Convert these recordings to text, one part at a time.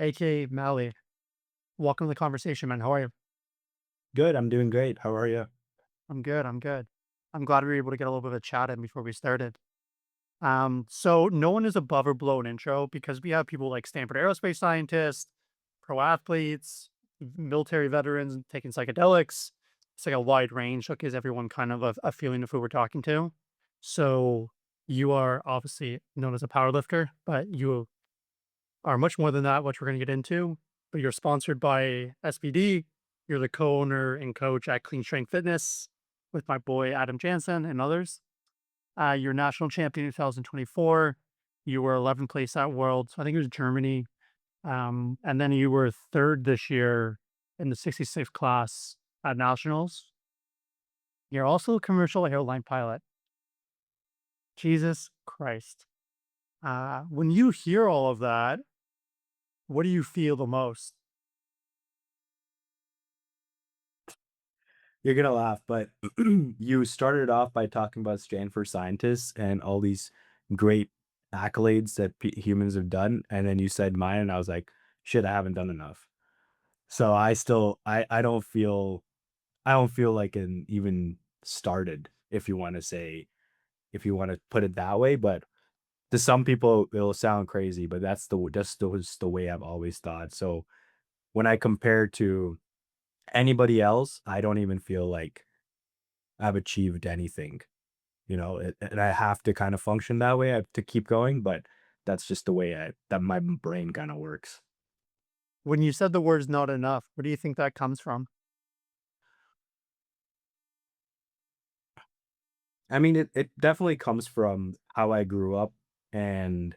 aka Mally. Welcome to the conversation, man. How are you? Good, I'm doing great. How are you? I'm good. I'm good. I'm glad we were able to get a little bit of a chat in before we started. So no one is above or below an intro because we have people like Stanford aerospace scientists, pro athletes, military veterans taking psychedelics. It's like a wide range that gives everyone kind of a feeling of who we're talking to. So you are obviously known as a powerlifter, but you are much more than that, which we're going to get into. But you're sponsored by SBD. You're the co-owner and coach at Clean Strength Fitness with my boy Adam Jansen and others. You're national champion in 2024. You were 11th place at Worlds. I think it was Germany. And then you were third this year in the 66th class at nationals. You're also a commercial airline pilot. Jesus Christ. When you hear all of that, what do you feel the most? You're gonna laugh, but you started off by talking about Stanford scientists and all these great accolades that humans have done, and then you said mine, and I was like, "Shit, I haven't done enough." So I still, I don't feel like an even started, if you want to say, if you want to put it that way. But to some people, it'll sound crazy, but that's the way I've always thought. So when I compare to anybody else, I don't even feel like I've achieved anything, and I have to kind of function that way. I have to keep going, but that's just the way that my brain kind of works. When you said the words "not enough," where do you think that comes from? I mean, it definitely comes from how I grew up and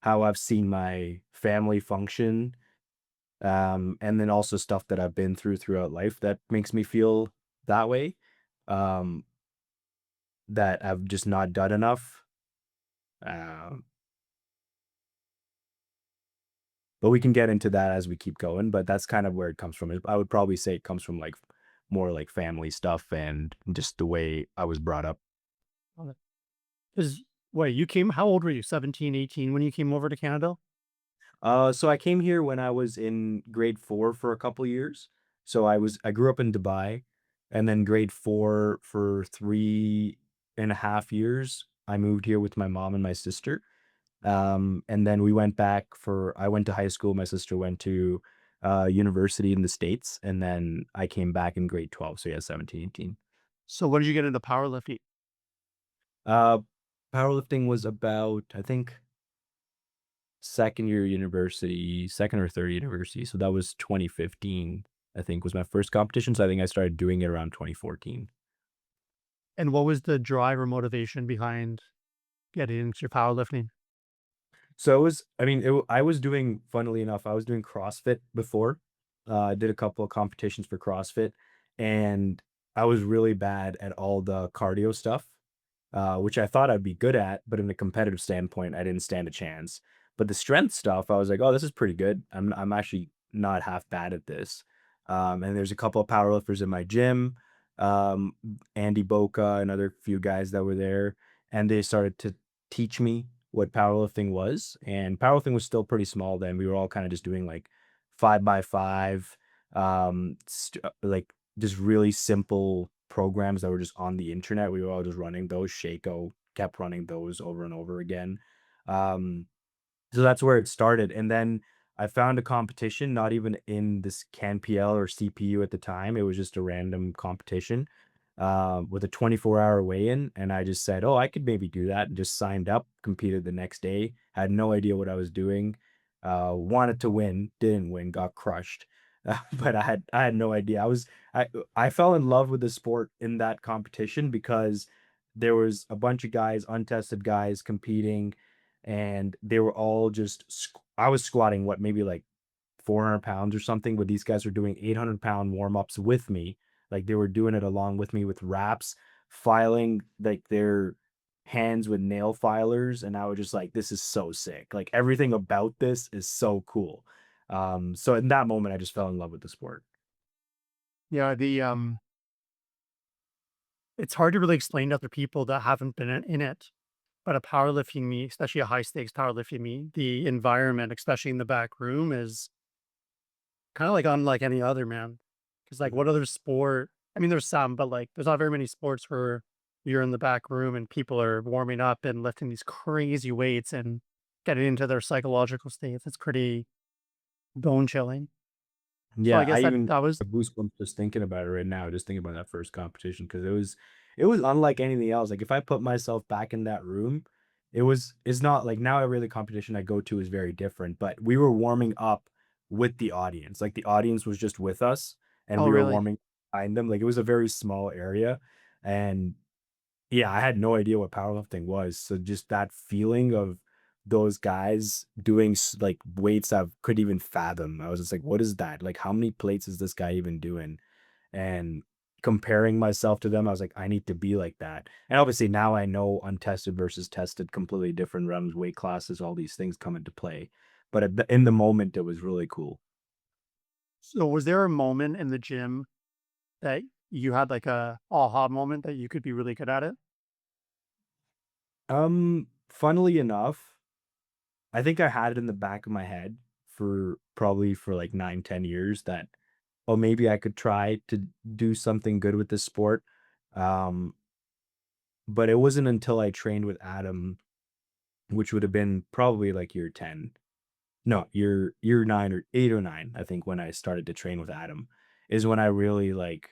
how I've seen my family function, and then also stuff that I've been throughout life that makes me feel that way, um, that I've just not done enough. Um, But we can get into that as we keep going, but that's kind of where it comes from. I would probably say it comes from, like, more, like, family stuff and just the way I was brought up. Because wait, you came how old were you? 17, 18 when you came over to Canada? So I came here when I was in grade 4 for a couple years. So I grew up in Dubai, and then grade 4 for 3.5 years, I moved here with my mom and my sister. And then we went back for I went to high school, my sister went to, university in the States, and then I came back in grade 12, so yeah, 17, 18. So when did you get into powerlifting? Uh, Powerlifting was about, I think, 2nd year university, 2nd or 3rd university, so that was 2015, I think, was my first competition, so I think I started doing it around 2014. And what was the drive or motivation behind getting into powerlifting? So it was I mean, I was doing funnily enough, I was doing CrossFit before. I did a couple of competitions for CrossFit, and I was really bad at all the cardio stuff, which I thought I'd be good at, but in a competitive standpoint, I didn't stand a chance. But the strength stuff, I was like, "Oh, this is pretty good. I'm actually not half bad at this." And there's a couple of powerlifters in my gym, um, Andy Boca, another few guys that were there, and they started to teach me what powerlifting was. And powerlifting was still pretty small then. We were all kind of just doing like 5x5, like just really simple programs that were just on the internet. We were all just running those. Shaco kept running those over and over again. Um, so that's where it started. And then I found a competition, not even in this CanPL or CPU at the time. It was just a random competition, with a 24-hour weigh-in. And I just said, oh, I could maybe do that. And just signed up, competed the next day. Had no idea what I was doing. Wanted to win, didn't win, got crushed. But I had no idea. I fell in love with the sport in that competition because there was a bunch of guys, untested guys competing, and they were all just I was squatting what, maybe like 400 pounds or something, but these guys were doing 800-pound warm-ups with me. Like, they were doing it along with me with wraps, filing like their hands with nail filers, and I was just like, this is so sick. Like, everything about this is so cool. So in that moment, I just fell in love with the sport. Yeah, it's hard to really explain to other people that haven't been in it. But a powerlifting meet, especially a high stakes powerlifting meet, the environment, especially in the back room, is kind of like unlike any other, man. Because like, Mhm. what other sport? I mean, there's some, but like, there's not very many sports where you're in the back room and people are warming up and lifting these crazy weights and getting into their psychological states. It's pretty bone chilling. So I Yeah, guess I that even that was have goosebumps just thinking about it right now, just thinking about that first competition because it was unlike anything else. Like if I put myself back in that room, it's not like now every other competition I go to is very different, but we were warming up with the audience. Like the audience was just with us and oh we were really? warming behind them. Like it was a very small area. And yeah, I had no idea what powerlifting was. So just that feeling of those guys doing like weights I couldn't even fathom. I was just like, what is that? Like, how many plates is this guy even doing? And comparing myself to them, I was like, I need to be like that. And obviously now I know untested versus tested, completely different realms, weight classes, all these things come into play. But in the moment, it was really cool. So was there a moment in the gym that you had like a aha moment that you could be really good at it? Funnily enough, I think I had it in the back of my head for probably for like 9, 10 years that, oh, maybe I could try to do something good with this sport. Um, but it wasn't until I trained with Adam, which would have been probably like year 10. No, year 9 or 8 or 9, I think when I started to train with Adam is when I really like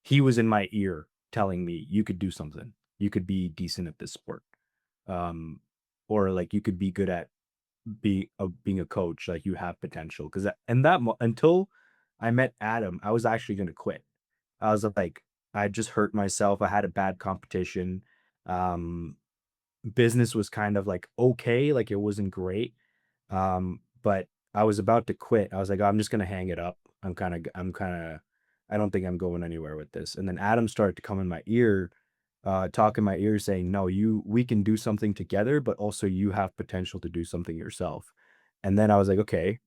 he was in my ear telling me you could do something. You could be decent at this sport. Um, or like you could be good at being a coach, like, you have potential. Because and that mo until I met Adam, I was actually gonna quit. I was like, I just hurt myself, I had a bad competition, um, business was kind of, like, okay, like, it wasn't great, but I was about to quit. I was like, "I'm just gonna hang it up. I don't think I'm going anywhere with this." And then Adam started to come in my ear, talk in my ear saying, "No, we can do something together, but also you have potential to do something yourself." And then I was like, "Okay,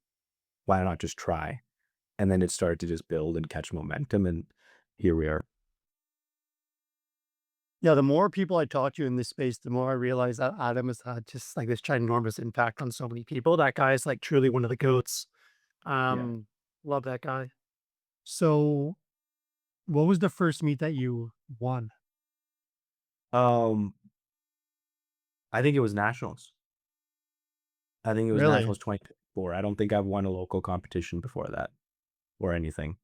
why not just try?" And then it started to just build and catch momentum, and here we are. Yeah, the more people I talk to in this space, the more I realize that Adam has had just like this ginormous impact on so many people. That guy is like truly one of the goats. Yeah. Love that guy. So, what was the first meet that you won? Um, I think it was nationals. I think it was Really? nationals 2024. I don't think I've won a local competition before that or anything.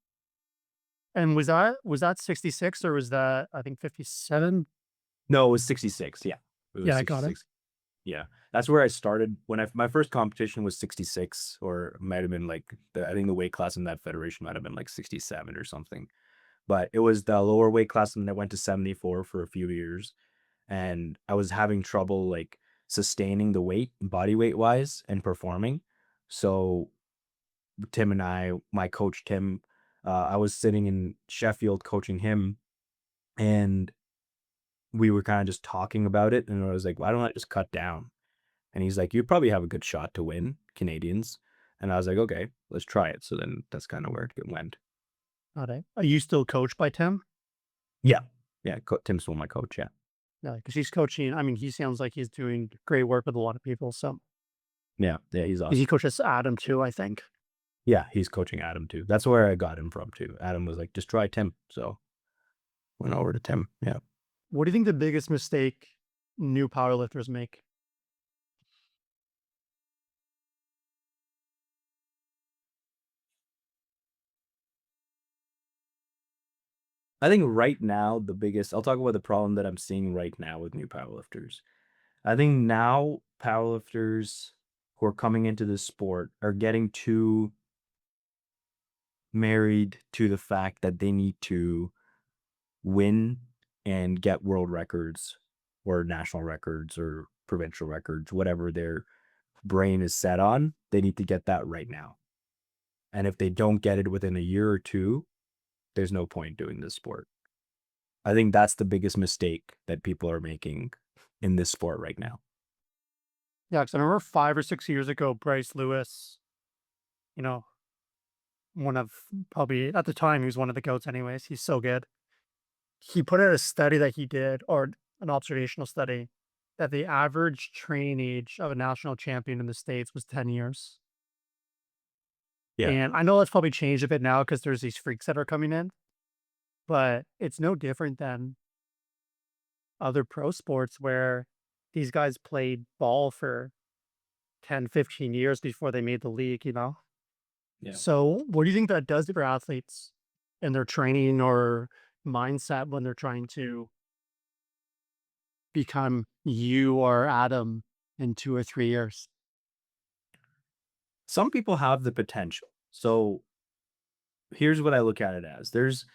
And was that 66 or was that I think 57? No, it was 66. Yeah. It was Yeah, I got it. 66. Yeah. That's where I started when my first competition was 66 or it might have been like I think the weight class in that federation might have been like 67 or something. But it was the lower weight class and that went to 74 for a few years. And I was having trouble like sustaining the weight, body weight wise, and performing. So Tim and my coach Tim, I was sitting in Sheffield coaching him, and we were kind of just talking about it. And I was like, why don't I just cut down? And he's like, you probably have a good shot to win Canadians. And I was like, okay, let's try it. So then that's kind of where it went. Got it. Are you still coached by Tim? Yeah. Yeah. Tim's still my coach. Yeah. Yeah, because he's coaching. I mean, he sounds like he's doing great work with a lot of people. So, Yeah. Yeah. He's 'cause he awesome. coaches Adam too, I think. Yeah. He's coaching Adam too. That's where I got him from too. Adam was like, just try Tim. So went over to Tim. Yeah. What do you think the biggest mistake new powerlifters make? I think right now, I'll talk about the problem that I'm seeing right now with new powerlifters. I think now powerlifters who are coming into this sport are getting too married to the fact that they need to win and get world records or national records or provincial records, whatever their brain is set on. They need to get that right now. And if they don't get it within a year or two, there's no point doing this sport. I think that's the biggest mistake that people are making in this sport right now. Yeah, because I remember 5 or 6 years ago, Bryce Lewis, you know, one of probably at the time he was one of the goats. Anyways, he's so good. He put out a study that he did, or an observational study, that the average training age of a national champion in the States was 10 years. Yeah. And I know that's probably changed a bit now because there's these freaks that are coming in, but it's no different than other pro sports where these guys played ball for 10, 15 years before they made the league, you know? Yeah. So, what do you think that does for athletes in their training or mindset when they're trying to become you or Adam in 2 or 3 years? Some people have the potential. So here's what I look at it as. There's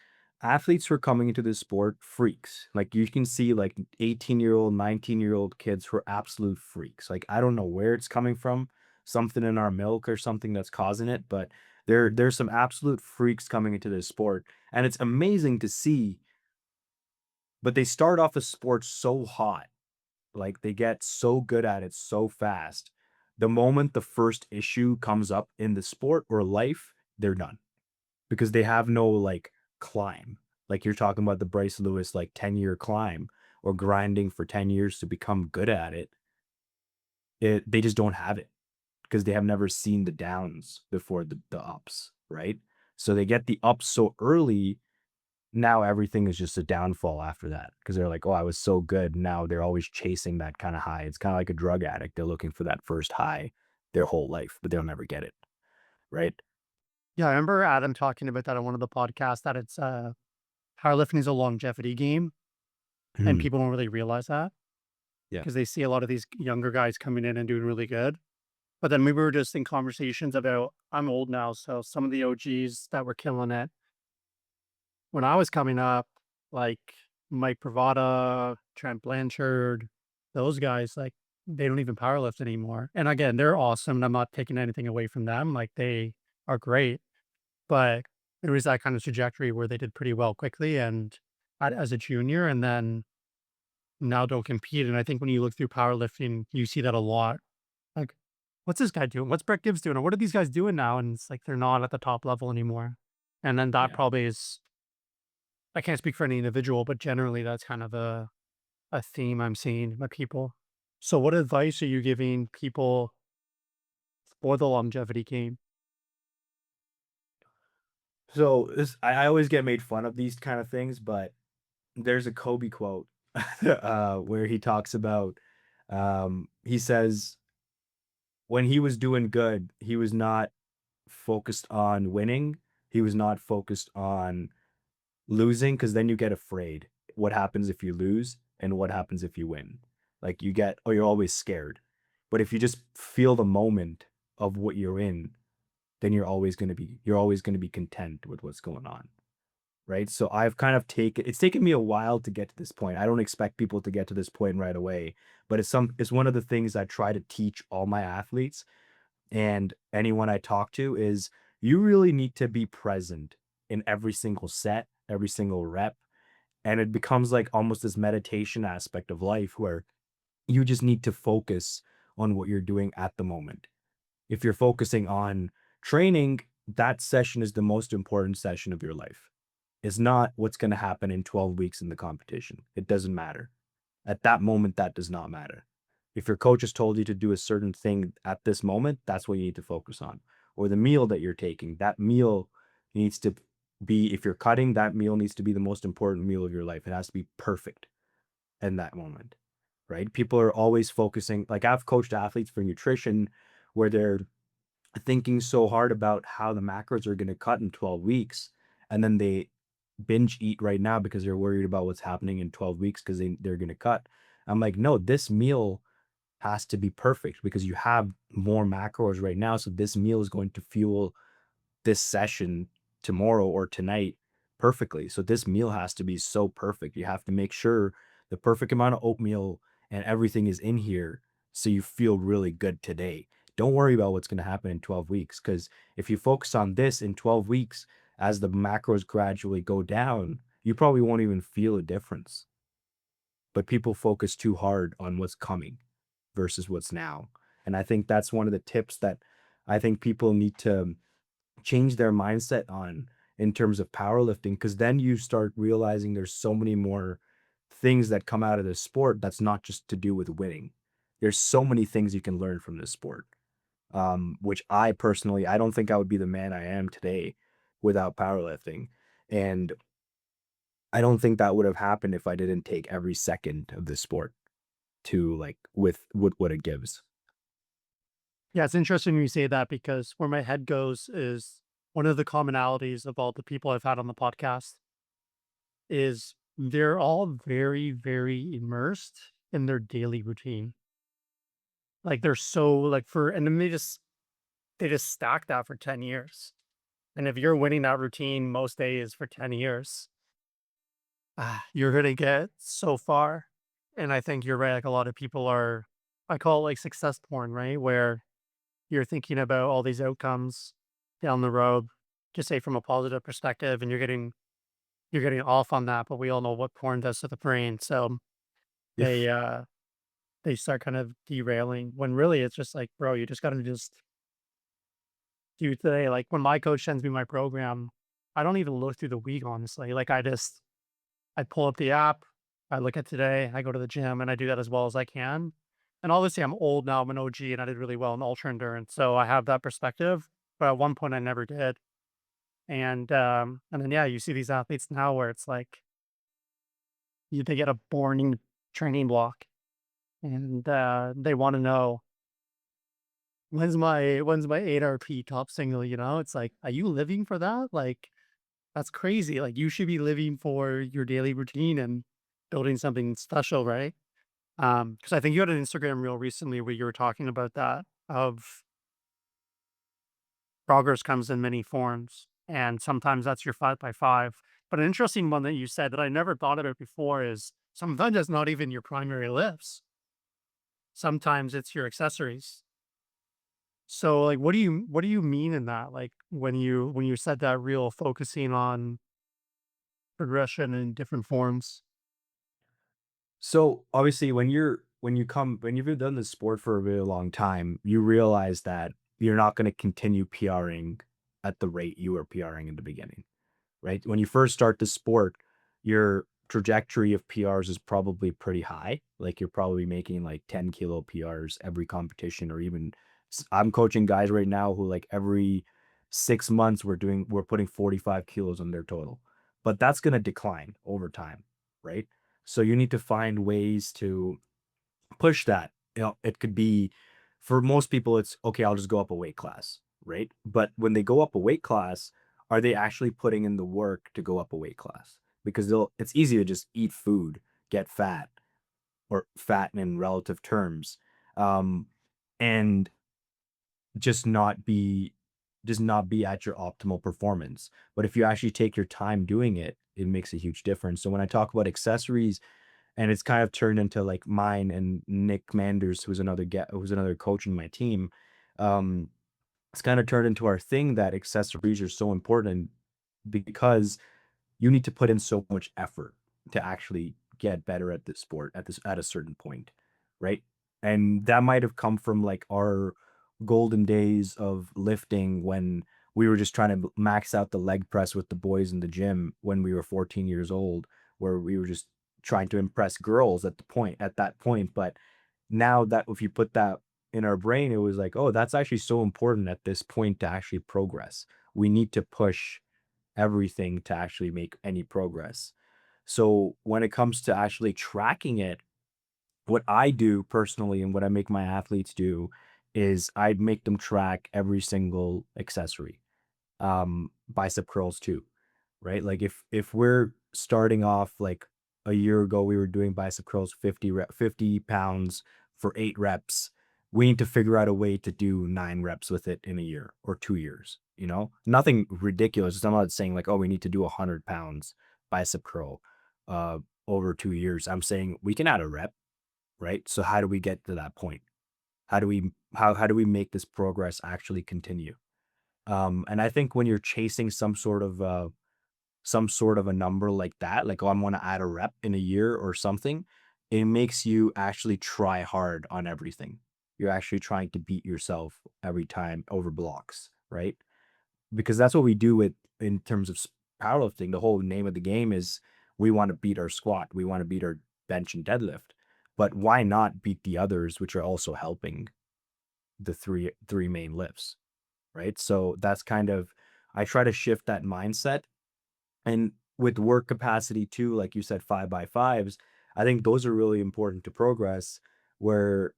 athletes who are coming into this sport freaks. Like you can see like 18-year-old, 19-year-old kids who are absolute freaks. Like I don't know where it's coming from, something in our milk or something that's causing it, but there's some absolute freaks coming into this sport and it's amazing to see, but they start off a sport so hot. Like they get so good at it so fast. The moment the first issue comes up in the sport or life, they're done because they have no like climb. Like you're talking about the Bryce Lewis like 10-year climb or grinding for 10 years to become good at it. They just don't have it because they have never seen the downs before the ups, right? So they get the ups so early. Now everything is just a downfall after that because they're like, oh, I was so good. Now they're always chasing that kind of high. It's kind of like a drug addict. They're looking for that first high their whole life, but they'll never get it, right? Yeah, I remember Adam talking about that on one of the podcasts that it's powerlifting is a longevity game and Mhm. people don't really realize that Yeah. because they see a lot of these younger guys coming in and doing really good. But then we were just in conversations about I'm old now, so some of the OGs that were killing it when I was coming up, like Mike Pravada, Trent Blanchard, those guys, like they don't even powerlift anymore. And again, they're awesome. And I'm not taking anything away from them. Like they are great, but there was that kind of trajectory where they did pretty well quickly and as a junior, and then now don't compete. And I think when you look through powerlifting, you see that a lot. Like, what's this guy doing? What's Brett Gibbs doing? Or what are these guys doing now? And it's like they're not at the top level anymore. And then that Yeah. probably is I can't speak for any individual, but generally that's kind of a theme I'm seeing with people. So what advice are you giving people for the longevity game? So this, I always get made fun of these kind of things, but there's a Kobe quote where he talks about, he says, when he was doing good, he was not focused on winning. He was not focused on losing because then you get afraid. What happens if you lose and what happens if you win? Like you get, oh, you're always scared. But if you just feel the moment of what you're in, then you're always going to be content with what's going on. Right. So I've kind of it's taken me a while to get to this point. I don't expect people to get to this point right away, but it's one of the things I try to teach all my athletes and anyone I talk to is you really need to be present in every single set, every single rep. And it becomes like almost this meditation aspect of life where you just need to focus on what you're doing at the moment. If you're focusing on training, that session is the most important session of your life. It's not what's going to happen in 12 weeks in the competition. It doesn't matter. At that moment, that does not matter. If your coach has told you to do a certain thing at this moment, that's what you need to focus on. Or the meal that you're taking, that meal needs to be, if you're cutting, that meal needs to be the most important meal of your life. It has to be perfect in that moment, right? People are always focusing, like I've coached athletes for nutrition where they're thinking so hard about how the macros are going to cut in 12 weeks. And then they binge eat right now because they're worried about what's happening in 12 weeks because they're going to cut. I'm like, no, this meal has to be perfect because you have more macros right now. So this meal is going to fuel this session tomorrow or tonight perfectly. So this meal has to be so perfect. You have to make sure the perfect amount of oatmeal and everything is in here so you feel really good today. Don't worry about what's going to happen in 12 weeks because if you focus on this in 12 weeks as the macros gradually go down, you probably won't even feel a difference. But people focus too hard on what's coming versus what's now. And I think that's one of the tips that I think people need to change their mindset on in terms of powerlifting because then you start realizing there's so many more things that come out of this sport that's not just to do with winning. There's so many things you can learn from this sport. Which I personally, I don't think I would be the man I am today without powerlifting. And I don't think that would have happened if I didn't take every second of this sport to like with what it gives. Yeah, it's interesting you say that because where my head goes is one of the commonalities of all the people I've had on the podcast is they're all very, very immersed in their daily routine. Like they're so like for and then they just stack that for 10 years. And if you're winning that routine most days for 10 years, you're gonna get so far. And I think you're right. Like a lot of people are I call it like success porn, right? Where you're thinking about all these outcomes down the road, just say from a positive perspective, and you're getting off on that, but we all know what porn does to the brain. So Yeah. they they start kind of derailing when really it's just like, bro, you just gotta just do today. Like when my coach sends me my program, I don't even look through the week, honestly. Like I pull up the app, I look at today, I go to the gym and I do that as well as I can. And obviously I'm old now, I'm an OG and I did really well in ultra endurance. So I have that perspective. But at one point I never did. And then yeah, you see these athletes now where it's like they get a boring training block and they want to know when's my 8 RP top single, you know? It's like, are you living for that? Like that's crazy. Like you should be living for your daily routine and building something special, right? Because I think you had an Instagram reel recently where you were talking about that of progress comes in many forms, and sometimes that's your 5 by 5. But an interesting one that you said that I never thought about before is sometimes it's not even your primary lifts. Sometimes it's your accessories. So like what do you mean in that? Like when you said that real focusing on progression in different forms. So obviously when you've done this sport for a really long time, you realize that you're not going to continue PRing at the rate you were PRing in the beginning, right? When you first start the sport, your trajectory of PRs is probably pretty high. Like you're probably making like 10 kilo PRs every competition, or even I'm coaching guys right now who like every 6 months we're putting 45 kilos on their total, but that's going to decline over time, right? So you need to find ways to push that. It could be for most people, it's okay, I'll just go up a weight class, right? But when they go up a weight class, are they actually putting in the work to go up a weight class? Because it's easy to just eat food, get fat, or fat in relative terms, um, and just not be just not be at your optimal performance. But if you actually take your time doing it, it makes a huge difference. So when I talk about accessories, and it's kind of turned into like mine and Nick Manders, who's another coach in my team. Um, it's kind of turned into our thing that accessories are so important because you need to put in so much effort to actually get better at this sport at a certain point, right? And that might have come from like our golden days of lifting when we were just trying to max out the leg press with the boys in the gym when we were 14 years old, where we were just trying to impress girls at that point. But now that if you put that in our brain, it was like, oh, that's actually so important at this point to actually progress. We need to push everything to actually make any progress. So when it comes to actually tracking it, what I do personally and what I make my athletes do is I make them track every single accessory. Bicep curls too, right? Like if we're starting off like a year ago, we were doing bicep curls 50 pounds for 8 reps. We need to figure out a way to do 9 reps with it in a year or 2 years, you know, nothing ridiculous. I'm not saying like, oh, we need to do 100 pounds bicep curl, uh, over 2 years. I'm saying we can add a rep, right? So how do we get to that point? How do we make this progress actually continue? And I think when you're chasing some sort of a number like that, like, oh, I'm gonna add a rep in a year or something, it makes you actually try hard on everything. You're actually trying to beat yourself every time over blocks, right? Because that's what we do with in terms of powerlifting. The whole name of the game is we want to beat our squat. We want to beat our bench and deadlift. But why not beat the others, which are also helping the three main lifts, right? So that's kind of I try to shift that mindset. And with work capacity too, like you said, 5x5s, I think those are really important to progress where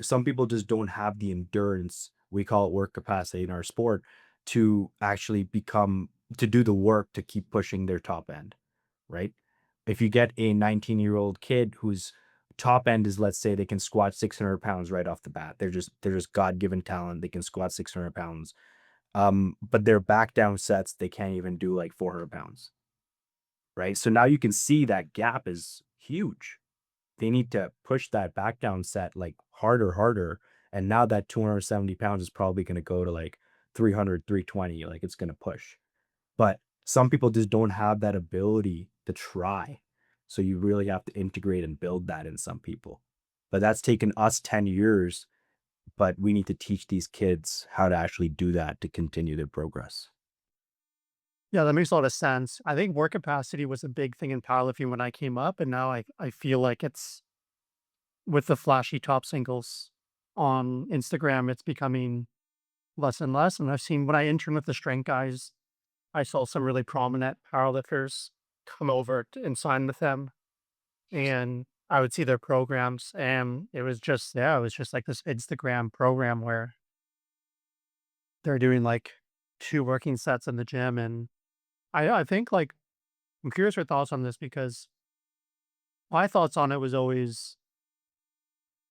some people just don't have the endurance, we call it work capacity in our sport, to actually to do the work to keep pushing their top end, right? If you get a 19-year-old kid whose top end is, let's say they can squat 600 pounds right off the bat. They're just God-given talent. They can squat 600 pounds. But their back down sets, they can't even do like 400 pounds, right? So now you can see that gap is huge. They need to push that back down set like harder, harder. And now that 270 pounds is probably going to go to like 300, 320. Like it's going to push. But some people just don't have that ability to try. So you really have to integrate and build that in some people. But that's taken us 10 years, but we need to teach these kids how to actually do that to continue their progress. Yeah, that makes a lot of sense. I think work capacity was a big thing in powerlifting when I came up, and now I feel like it's with the flashy top singles on Instagram, it's becoming less and less. And I've seen when I interned with the strength guys, I saw some really prominent powerlifters come over and sign with them, and I would see their programs, and it was just yeah, it was just like this Instagram program where they're doing like two working sets in the gym, and I think like I'm curious your thoughts on this because my thoughts on it was always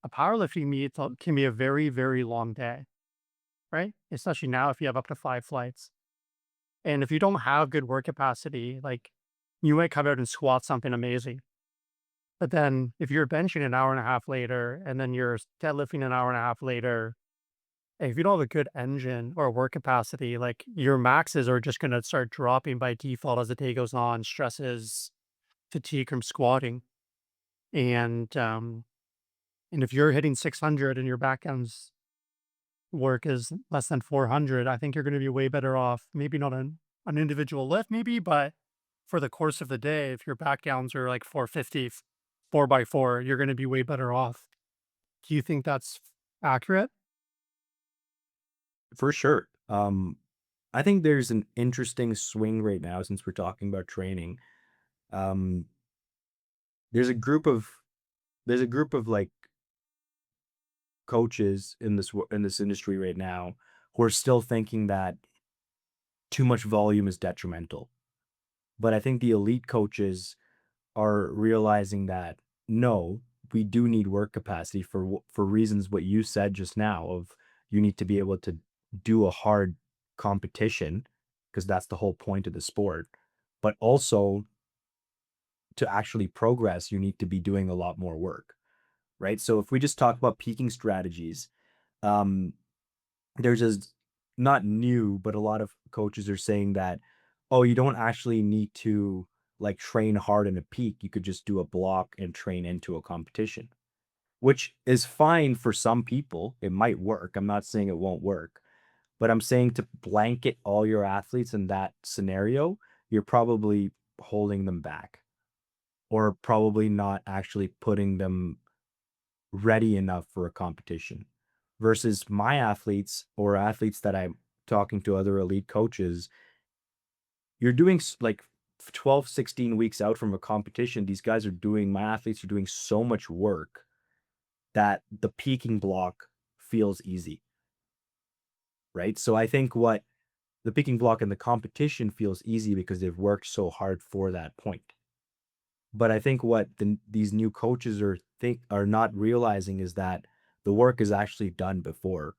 a powerlifting meet can be a very, very long day, right? Especially now if you have up to 5 flights. And if you don't have good work capacity, like you might come out and squat something amazing. But then if you're benching an hour and a half later and then you're deadlifting an hour and a half later, if you don't have a good engine or work capacity, like your maxes are just going to start dropping by default as the day goes on, stresses, fatigue from squatting. And and if you're hitting 600 and your back end's work is less than 400, I think you're going to be way better off. Maybe not an individual lift, maybe, but for the course of the day, if your back downs are like 450, 4x4, you're going to be way better off. Do you think that's accurate? For sure. I think there's an interesting swing right now since we're talking about training. Um, there's a group of like coaches in in this industry right now who are still thinking that too much volume is detrimental. But I think the elite coaches are realizing that no, we do need work capacity for for reasons what you said just now of you need to be able to do a hard competition because that's the whole point of the sport. But also to actually progress, you need to be doing a lot more work, right? So if we just talk about peaking strategies, um, there's just not new, but a lot of coaches are saying that, oh, you don't actually need to like train hard in a peak. You could just do a block and train into a competition, which is fine for some people. It might work. I'm not saying it won't work, but I'm saying to blanket all your athletes in that scenario, you're probably holding them back or probably not actually putting them ready enough for a competition versus my athletes or athletes that I'm talking to other elite coaches, you're doing like 12, 16 weeks out from a competition. These guys are doing, my athletes are doing so much work that the peaking block feels easy, right? So I think what the peaking block in the competition feels easy because they've worked so hard for that point. But I think what these new coaches are not realizing is that the work is actually done before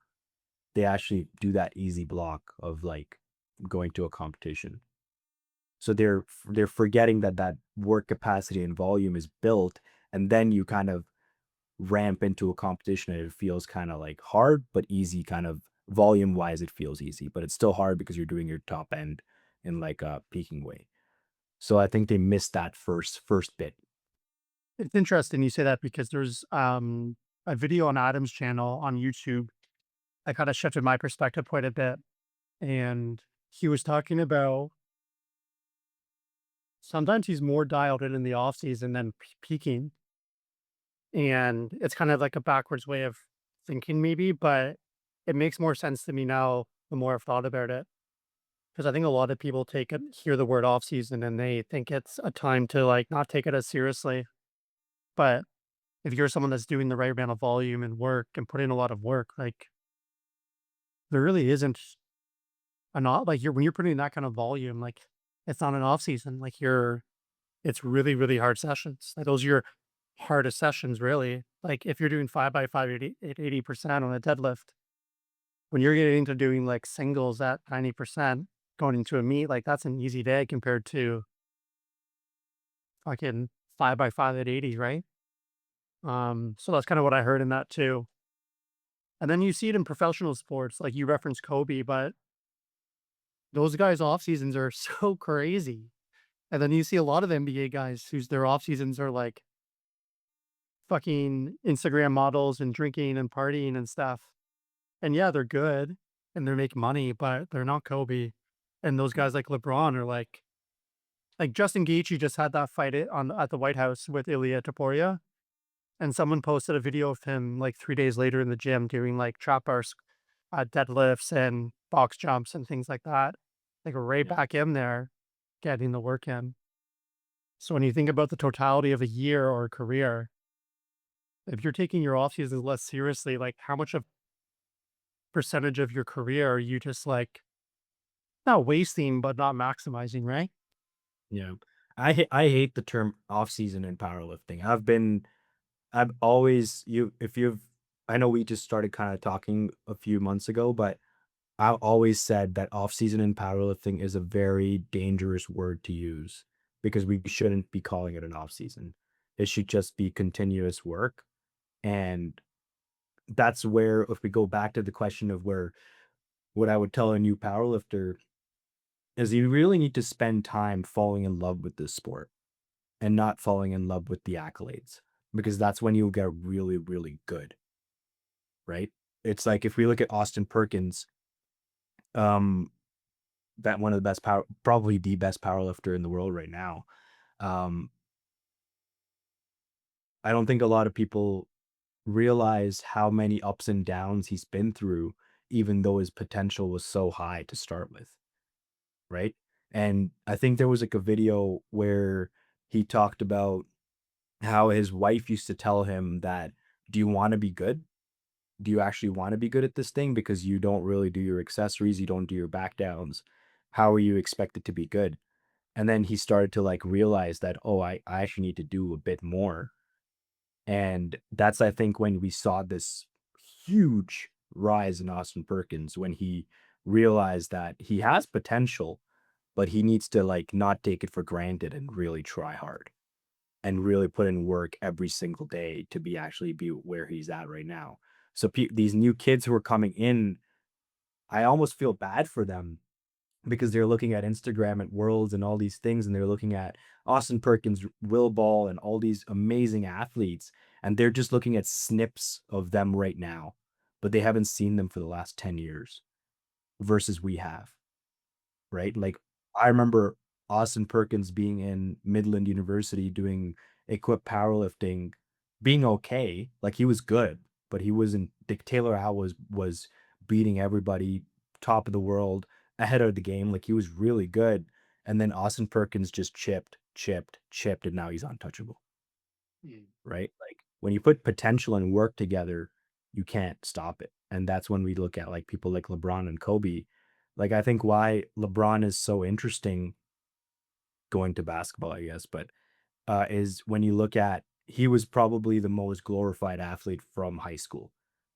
they actually do that easy block of like going to a competition. So they're forgetting that that work capacity and volume is built, and then you kind of ramp into a competition and it feels kind of like hard but easy. Kind of volume wise, it feels easy, but it's still hard because you're doing your top end in like a peaking way. So I think they missed that first bit. It's interesting you say that because there's a video on Adam's channel on YouTube. I kind of shifted my perspective quite a bit. And he was talking about sometimes he's more dialed in the off season than peaking, and it's kind of like a backwards way of thinking maybe, but it makes more sense to me now the more I've thought about it. Because I think a lot of people take it hear the word off season and they think it's a time to, like, not take it as seriously, but if you're someone that's doing the right amount of volume and work and put in a lot of work, like, there really isn't an off like, you're when you're putting in that kind of volume, like, it's not an off season, like, it's really, really hard sessions, like, those are your hardest sessions, really, like, if you're doing 5 by 5 at 80% on a deadlift, when you're getting into doing, like, singles at 90% going into a meet, like, that's an easy day compared to fucking 5 by 5 at 80, right? So that's kinda what I heard in that too. And then you see it in professional sports, like you referenced Kobe, but those guys' off seasons are so crazy. And then you see a lot of NBA guys whose their off seasons are like fucking Instagram models and drinking and partying and stuff. And yeah, they're good and they make money, but they're not Kobe. And those guys like LeBron are like Justin Gaethje just had that fight at the White House with Ilya Taporia, and someone posted a video of him like 3 days later in the gym doing like trap bar deadlifts and box jumps and things like that. Like right Yeah. back in there, getting the work in. So when you think about the totality of a year or a career, if you're taking your off seasons less seriously, like how much of percentage of your career are you just like not wasting but not maximizing, right? Yeah. I hate the term off season in powerlifting. I've always you if you've I know we just started kind of talking a few months ago, but I always said that off season in powerlifting is a very dangerous word to use because we shouldn't be calling it an off season. It should just be continuous work. And that's where if we go back to the question of where what I would tell a new powerlifter is you really need to spend time falling in love with this sport and not falling in love with the accolades because that's when you'll get really, really good, right? It's like if we look at Austin Perkins, um, that one of the best power, probably the best powerlifter in the world right now. Um, I don't think a lot of people realize how many ups and downs he's been through, even though his potential was so high to start with, right? And I think there was like a video where he talked about how his wife used to tell him that, "Do you wanna be good? Do you actually wanna be good at this thing? Because you don't really do your accessories, you don't do your back downs. How are you expected to be good?" And then he started to, like, realize that, "Oh, I actually need to do a bit more." And that's, I think, when we saw this huge rise in Austin Perkins, when he realized that he has potential, but he needs to, like, not take it for granted and really try hard. And really put in work every single day to be actually be where he's at right now. So these new kids who are coming in, I almost feel bad for them because they're looking at Instagram at Worlds and all these things, and they're looking at Austin Perkins, Will Ball, and all these amazing athletes, and they're just looking at snips of them right now, but they haven't seen them for the last 10 years versus we have. Right? Like, I remember Austin Perkins being in Midland University doing equipped powerlifting, being okay, like, he was good, but he wasn't Dick Taylor Al was beating everybody, top of the world, ahead of the game, like, he was really good, and then Austin Perkins just chipped, chipped, chipped, and now he's untouchable, Mm. right? Like, when you put potential and work together, you can't stop it, and that's when we look at, like, people like LeBron and Kobe. Like, I think why LeBron is so interesting going to basketball, I guess, but, is when you look at he was probably the most glorified athlete from high school,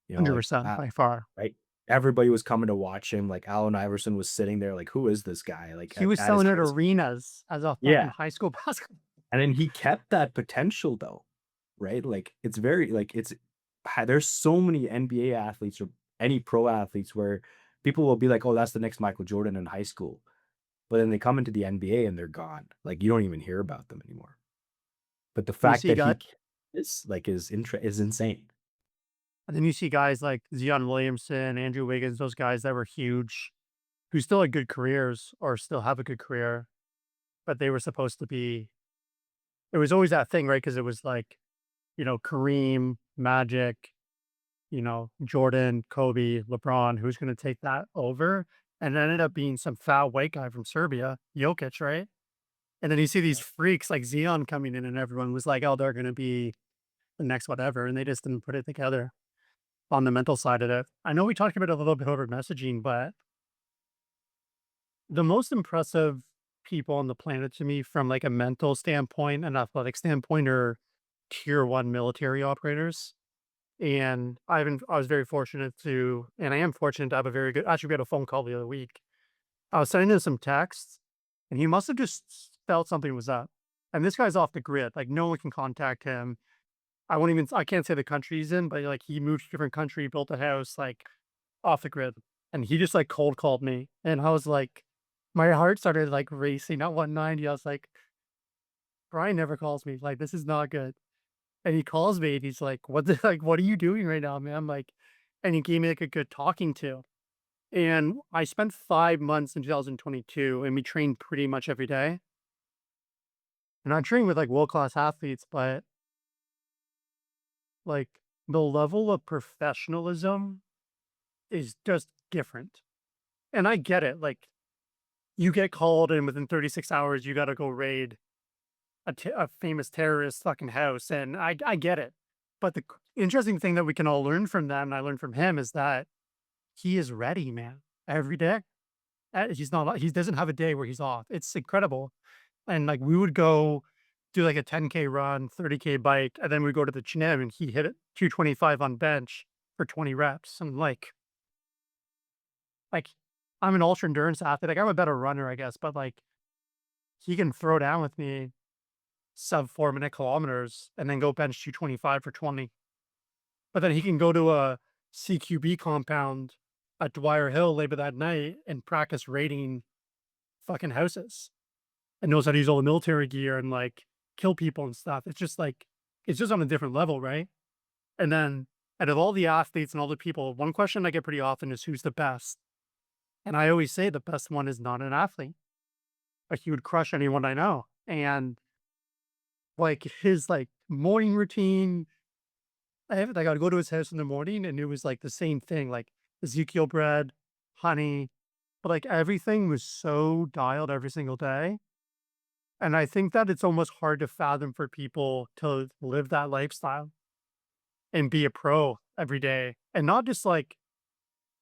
like, 100% by far. right? Everybody was coming to watch him, like, Allen Iverson was sitting there like, "Who is this guy?" Like, He was at his selling at high school. arenas as a fucking Yeah, high school basketball. and then he kept that potential though, right? Like, it's very like, there's so many NBA athletes or any pro athletes where people will be like, "Oh, that's the next Michael Jordan in high school." But then they come into the NBA and they're gone. Like, you don't even hear about them anymore. But the You fact see that guy he is insane. And then you see guys like Zion Williamson, Andrew Wiggins, those guys that were huge, who still had good careers or still have a good career. but they were supposed to be, it was always that thing, right? Because it was like, Kareem, Magic, Jordan, Kobe, LeBron, who's going to take that over? And it ended up being some fat white guy from Serbia, Jokic, right? And then you see these freaks like Zion coming in, and everyone was like, oh, they're going to be the next whatever. And they just didn't put it together on the mental side of it. I know we talked about it a little bit over messaging, but the most impressive people on the planet to me from like a mental standpoint and athletic standpoint are tier one military operators. And I was very fortunate to, and I am fortunate to have a very good, actually, we had a phone call the other week. I was sending him some texts and he must have just felt something was up. And this guy's off the grid. Like no one can contact him. I can't say the country he's in, but like he moved to a different country, built a house, like off the grid. And he just like cold called me. And I was like, my heart started like racing at 190. I was like, Brian never calls me. Like, this is not good. And he calls me and he's like, what the, like, what are you doing right now, man? Like, and he gave me like a good talking to. And I spent 5 months in 2022 and we trained pretty much every day. And I trained with like world class athletes, but like the level of professionalism is just different. And I get it. Like, you get called and within 36 hours, you got to go raid a famous terrorist fucking house. And I get it. But the interesting thing that we can all learn from that, and I learned from him, is that he is ready, man, every day. He's not, he doesn't have a day where he's off. It's incredible. And like we would go do like a 10K run, 30K bike, and then we go to the gym and he hit it 225 on bench for 20 reps. And like I'm an ultra endurance athlete. Like I'm a better runner, I guess, but like he can throw down with me sub 4 minute kilometers and then go bench 225 for 20. But then he can go to a CQB compound at Dwyer Hill later that night and practice raiding fucking houses and knows how to use all the military gear and like kill people and stuff. It's just like, it's just on a different level, right? And then out of all the athletes and all the people, one question I get pretty often is who's the best? And I always say the best one is not an athlete. Like he would crush anyone I know. And like his like morning routine, I gotta go to his house in the morning and it was like the same thing, like Ezekiel bread, honey, but like everything was so dialed every single day. And I think that it's almost hard to fathom for people to live that lifestyle and be a pro every day. And not just like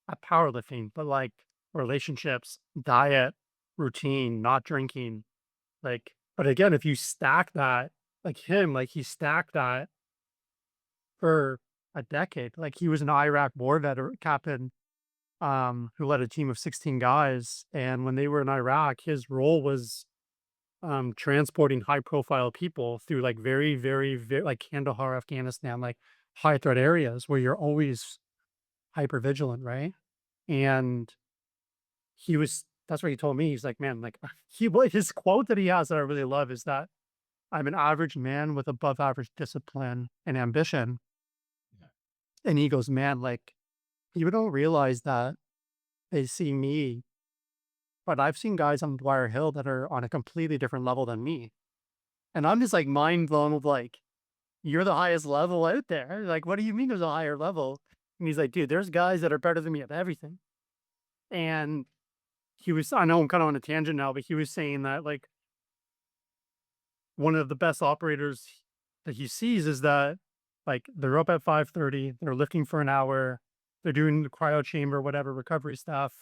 at powerlifting, but like relationships, diet, routine, not drinking. Like, but again, if you stack that, like him, like he stacked that for a decade. Like he was an Iraq war veteran captain, who led a team of 16 guys. And when they were in Iraq, his role was transporting high profile people through like very, very, very like Kandahar, Afghanistan, like high threat areas where you're always hyper vigilant, right? And that's what he told me. He's like, man, like his quote that he has that I really love is that I'm an average man with above average discipline and ambition. Yeah. And he goes, man, like people don't realize that they see me, but I've seen guys on Dwyer Hill that are on a completely different level than me. And I'm just like mind blown with like, you're the highest level out there. Like, what do you mean there's a higher level? And he's like, dude, there's guys that are better than me at everything. And I know I'm kind of on a tangent now, but he was saying that like one of the best operators that he sees is that like they're up at 5:30, they're lifting for an hour, they're doing the cryo chamber, whatever recovery stuff,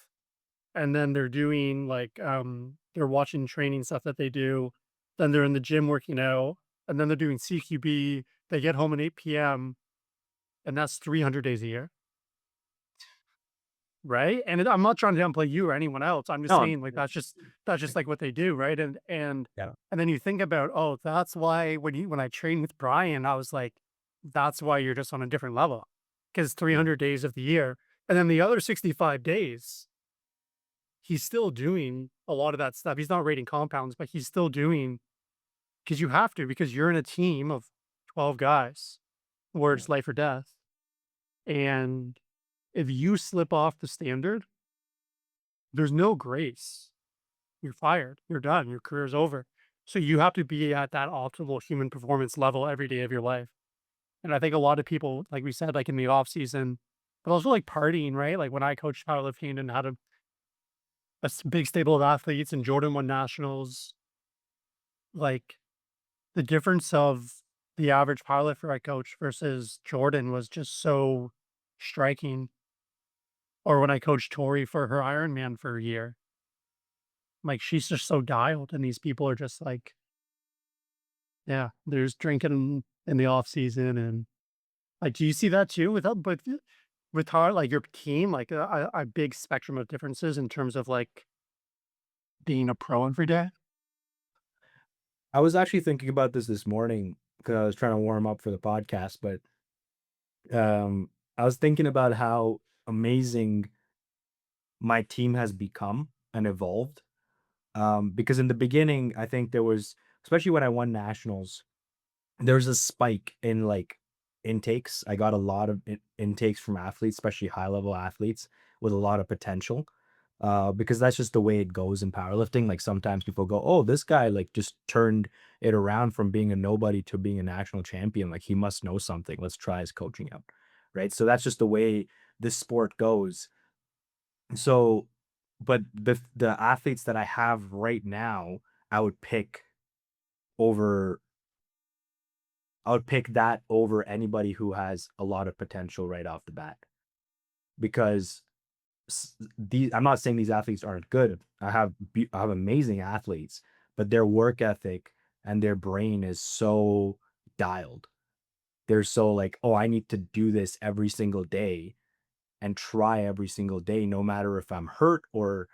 and then they're doing like they're watching training stuff that they do, then they're in the gym working out, and then they're doing CQB, they get home at 8 p.m. and that's 300 days a year. Right? And I'm not trying to downplay you or anyone else. I'm just No, saying like that's just like what they do, right? yeah. And then you think about, oh, that's why when I trained with Brian, I was like, that's why you're just on a different level. Because Yeah. 300 days of the year. And then the other 65 days, he's still doing a lot of that stuff. He's not rating compounds, but he's still doing because you have to, because you're in a team of 12 guys where Yeah. it's life or death. And if you slip off the standard, there's no grace. You're fired. You're done. Your career's over. So you have to be at that optimal human performance level every day of your life. And I think a lot of people, like we said, like in the off season, but also like partying, right? Like when I coached powerlifting and had a big stable of athletes and Jordan won nationals, like the difference of the average powerlifter I coached versus Jordan was just so striking. Or when I coached Tori for her Ironman for a year, like she's just so dialed, and these people are just like, yeah, there's drinking in the off season, and like, do you see that too with how like your team, like a big spectrum of differences in terms of like being a pro every day? I was actually thinking about this morning because I was trying to warm up for the podcast, but I was thinking about how amazing my team has become and evolved. Because in the beginning, I think there was, especially when I won nationals, there was a spike in like intakes. I got a lot of intakes from athletes, especially high level athletes with a lot of potential. Because that's just the way it goes in powerlifting. Like sometimes people go, "Oh, this guy like just turned it around from being a nobody to being a national champion. Like he must know something. Let's try his coaching out." Right. So that's just the way this sport goes. So, but the athletes that I have right now, I would pick over I would pick that over anybody who has a lot of potential right off the bat because I'm not saying these athletes aren't good. I have amazing athletes, but their work ethic and their brain is so dialed. They're so like, oh, I need to do this every single day and try every single day, no matter if I'm hurt or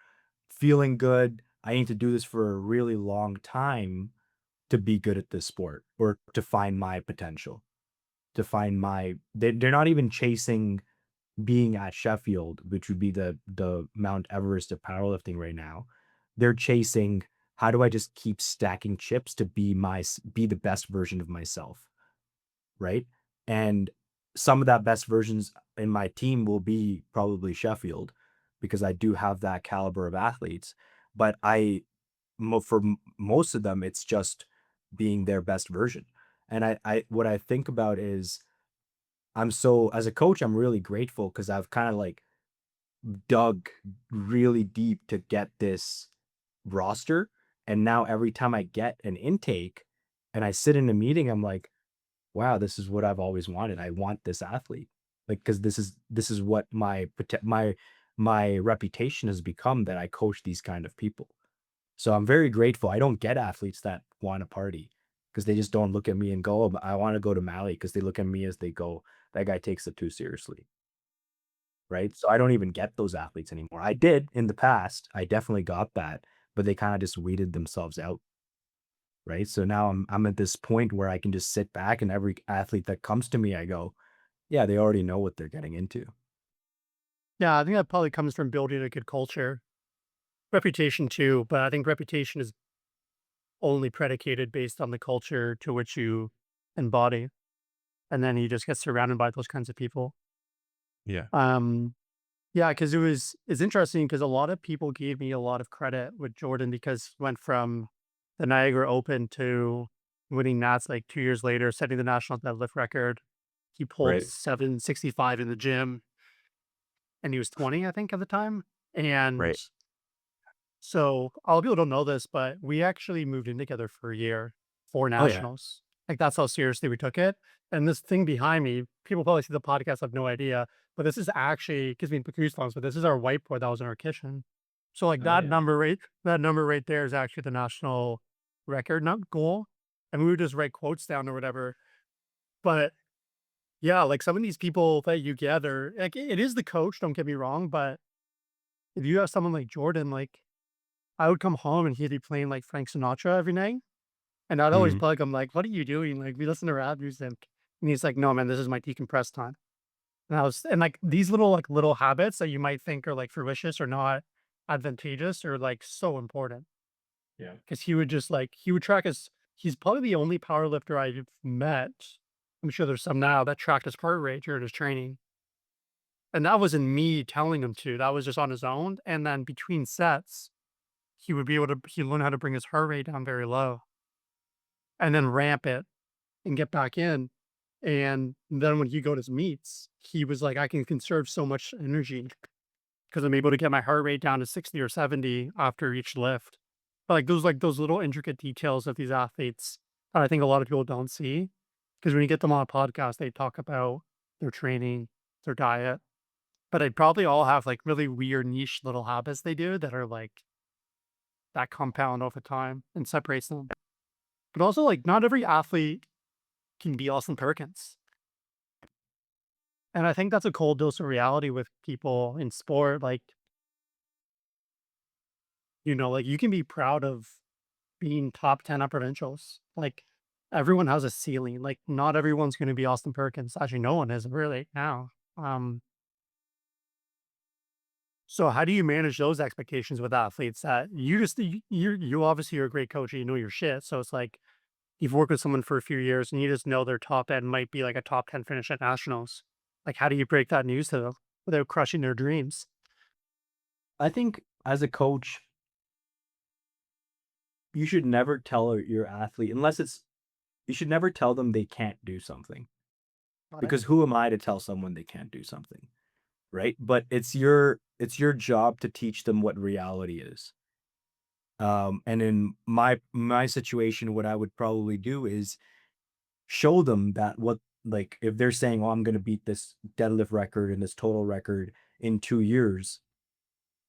feeling good. I need to do this for a really long time to be good at this sport or to find my potential, to find my they're not even chasing being at Sheffield, which would be the Mount Everest of powerlifting right now. They're chasing how do I just keep stacking chips to be the best version of myself, right? And some of that best versions in my team will be probably Sheffield because I do have that caliber of athletes, but most of them it's just being their best version. And I what I think about is as a coach, I'm really grateful because I've kind of like dug really deep to get this roster. And now every time I get an intake and I sit in a meeting, I'm like, wow, this is what I've always wanted. I want this athlete. Like, because this is what my reputation has become that I coach these kind of people. So I'm very grateful. I don't get athletes that want to party because they just don't look at me and go, "Oh, I want to go to Mali," because they look at me as they go, that guy takes it too seriously. Right. So I don't even get those athletes anymore. I did in the past. I definitely got that, but they kind of just weeded themselves out. Right. So now I'm at this point where I can just sit back and every athlete that comes to me, I go, yeah, they already know what they're getting into. Yeah, I think that probably comes from building a good culture, reputation too. But I think reputation is only predicated based on the culture to which you embody, and then you just get surrounded by those kinds of people. Yeah. Um, Yeah, because it's interesting because a lot of people gave me a lot of credit with Jordan because he went from the Niagara Open to winning Nats like 2 years later, setting the national deadlift record. He pulled Right. 765 in the gym, and he was 20, I think, at the time. And Right. so a lot of people don't know this, but we actually moved in together for a year for Oh yeah. nationals. Like that's how seriously we took it. And this thing behind me, people probably see the podcast have no idea, but this is actually gives me goosebumps. But this is our whiteboard that was in our kitchen. So like Oh yeah. that number right there is actually the national record, not goal. And we would just write quotes down or whatever. But yeah, like some of these people that you gather, like it is the coach, don't get me wrong, but if you have someone like Jordan, like I would come home and he'd be playing like Frank Sinatra every night. And I'd always Mhm. bug him like, "What are you doing? Like, we listen to rap music." And he's like, "No, man, this is my decompressed time." And like these little habits that you might think are like fruitious or not advantageous are like so important Yeah. because he would track his. He's probably the only power lifter I've met. I'm sure there's some now that tracked his heart rate during his training. And that wasn't me telling him to. That was just on his own. And then between sets, he learned how to bring his heart rate down very low. and then ramp it and get back in. And then when he go to his meets, he was like, I can conserve so much energy because I'm able to get my heart rate down to 60 or 70 after each lift. But like those little intricate details of these athletes that I think a lot of people don't see. Because when you get them on a podcast, they talk about their training, their diet, but they probably all have like really weird niche little habits they do that are like that compound over time and separates them. But also like not every athlete can be Austin Perkins. And I think that's a cold dose of reality with people in sport. Like, like you can be proud of being top 10 at provincials. Like everyone has a ceiling. Like not everyone's going to be Austin Perkins. Actually, no one is really now. Um, so how do you manage those expectations with athletes that you obviously you're a great coach and you know your shit. So it's like you've worked with someone for a few years and you just know their top end might be like a top 10 finish at nationals. Like how do you break that news to them without crushing their dreams? I think as a coach, you should never tell your athlete unless it's you should never tell them they can't do something, Got it. because who am I to tell someone they can't do something, right? But it's your job to teach them what reality is. And in my situation, what I would probably do is show them that what like if they're saying, "Oh, I'm going to beat this deadlift record and this total record in 2 years,"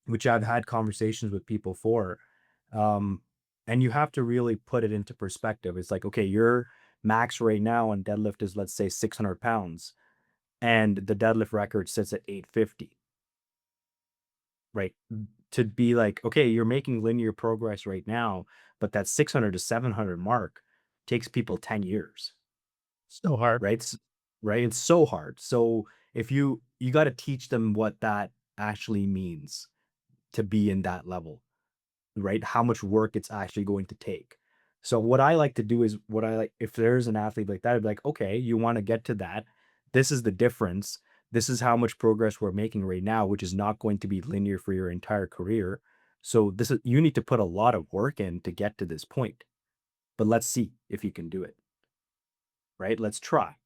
which I've had conversations with people for. Um, and you have to really put it into perspective. It's like, okay, your max right now on deadlift is, let's say, 600 pounds, and the deadlift record sits at 850, right? To be like, okay, you're making linear progress right now, but that 600 to 700 mark takes people 10 years, So hard. right? Right? It's so hard. So if you got to teach them what that actually means to be in that level, right? How much work it's actually going to take. So what I like to do is what I like if there's an athlete like that, I'd be like, okay, you want to get to that. This is the difference. This is how much progress we're making right now, which is not going to be linear for your entire career. So this is you need to put a lot of work in to get to this point. But let's see if you can do it, right? Let's try.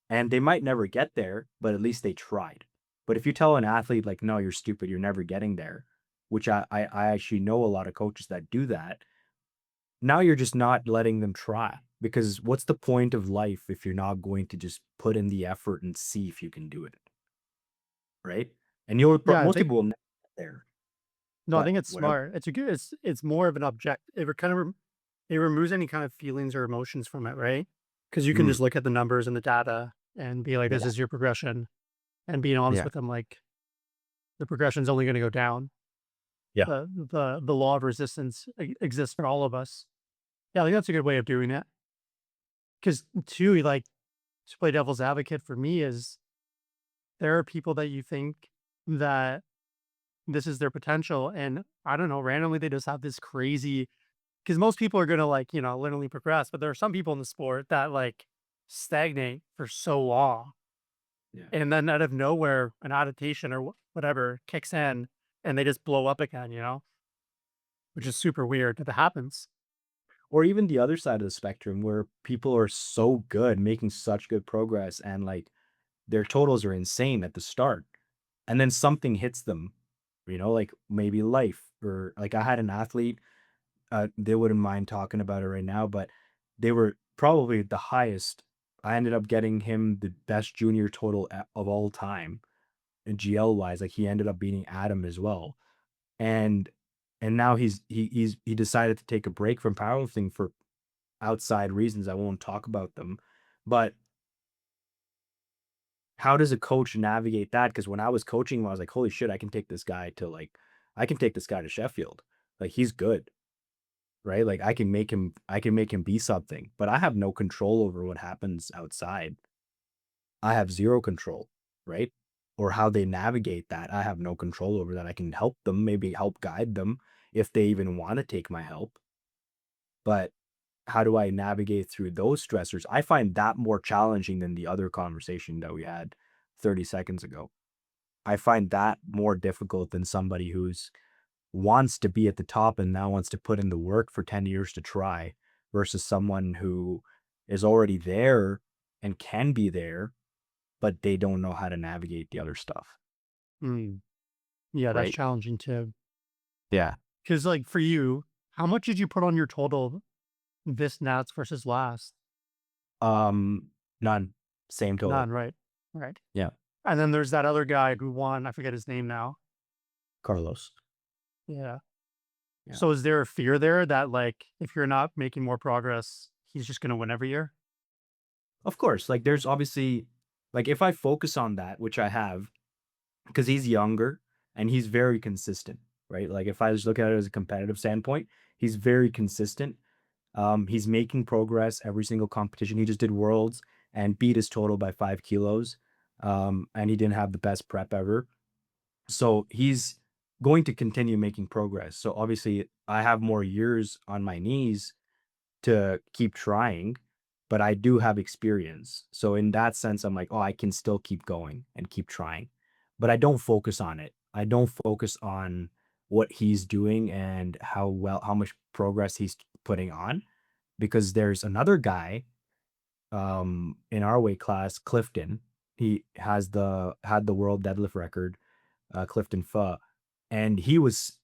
And they might never get there, but at least they tried. But if you tell an athlete like, no, you're stupid, you're never getting there, which I actually know a lot of coaches that do that. Now you're just not letting them try, because what's the point of life if you're not going to just put in the effort and see if you can do it, right? And Yeah, I most think people will never get there, no, I but think it's whatever. smart. It's more of an object. It removes any kind of feelings or emotions from it, right? Because you can Mm, just look at the numbers and the data and be like, this yeah, is your progression, and being honest yeah, with them, like the progression's only going to go down. yeah. The law of resistance exists for all of us. Yeah, I think that's a good way of doing it. Because too, like to play devil's advocate for me is there are people that you think that this is their potential, and I don't know, randomly they just have this crazy. Because most people are gonna like literally progress, but there are some people in the sport that like stagnate for so long, Yeah. and then out of nowhere, an adaptation or whatever kicks in, and they just blow up again. Which is super weird that happens. Or even the other side of the spectrum where people are so good, making such good progress, and like their totals are insane at the start. And then something hits them, like maybe life, or like I had an athlete, they wouldn't mind talking about it right now, but they were probably the highest. I ended up getting him the best junior total of all time in GL wise. Like he ended up beating Adam as well. And now he decided to take a break from powerlifting for outside reasons. I won't talk about them. But how does a coach navigate that? Because when I was coaching him, I was like, holy shit, I can take this guy to Sheffield. Like he's good, right? Like I can make him be something, but I have no control over what happens outside. I have zero control, right? Or how they navigate that. I have no control over that. I can help them, maybe help guide them if they even want to take my help. But how do I navigate through those stressors? I find that more challenging than the other conversation that we had 30 seconds ago. I find that more difficult than somebody who's wants to be at the top and now wants to put in the work for 10 years to try, versus someone who is already there and can be there, but they don't know how to navigate the other stuff, Mm. Yeah, that's right? challenging too. Yeah. Because like for you, how much did you put on your total this Nats versus last? None. Same total. None, right? Right. Yeah. And then there's that other guy who won. I forget his name now. Carlos. Yeah. Yeah. So is there a fear there that like if you're not making more progress, he's just gonna win every year? Of course, like there's obviously like if I focus on that, which I have, because he's younger and he's very consistent, right? Like if I just look at it as a competitive standpoint, he's very consistent. He's making progress every single competition. He just did worlds and beat his total by 5 kilos. And he didn't have the best prep ever. So he's going to continue making progress. So obviously I have more years on my knees to keep trying, but I do have experience. So in that sense, I'm like, oh, I can still keep going and keep trying. But I don't focus on it. I don't focus on what he's doing and how much progress he's putting on, because there's another guy in our weight class, Clifton. He has the had the world deadlift record, Clifton Pho, and he was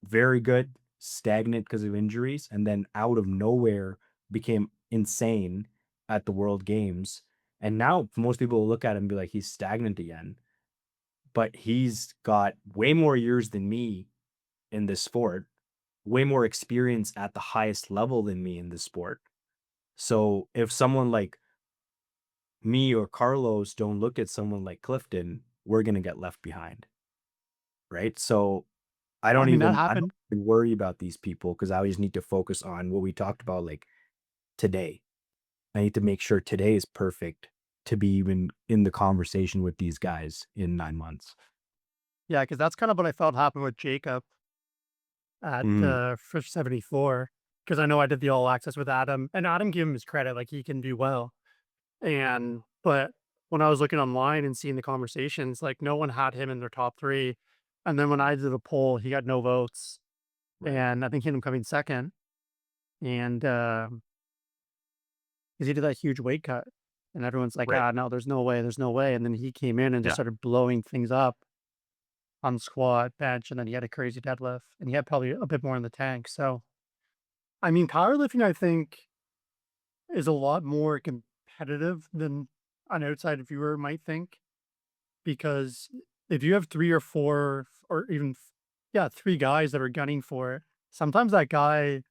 very good, stagnant because of injuries, and then out of nowhere became insane at the World Games. And now most people will look at him and be like, he's stagnant again. But he's got way more years than me in this sport, way more experience at the highest level than me in this sport. So if someone like me or Carlos don't look at someone like Clifton, we're gonna get left behind, right? So I mean, that I don't happened. really worry about these people because I just need to focus on what we talked about, like today. I need to make sure today is perfect to be even in the conversation with these guys in 9 months. Yeah, because that's kind of what I felt happened with Jacob at Mm, Fish 74. Because I know I did the all access with Adam, and Adam gave him his credit, like he can do well. And but when I was looking online and seeing the conversations, like no one had him in their top three. And then when I did a poll, he got no votes. right. And I think he ended up coming second. And 'cause he did that huge weight cut. And everyone's like, Right. ah, no, there's no way, there's no way. And then he came in and just Yeah. started blowing things up on squat, bench, and then he had a crazy deadlift. And he had probably a bit more in the tank. So I mean, powerlifting, I think, is a lot more competitive than an outside viewer might think. Because if you have 3 or 4 or even yeah, 3 guys that are gunning for it, sometimes that guy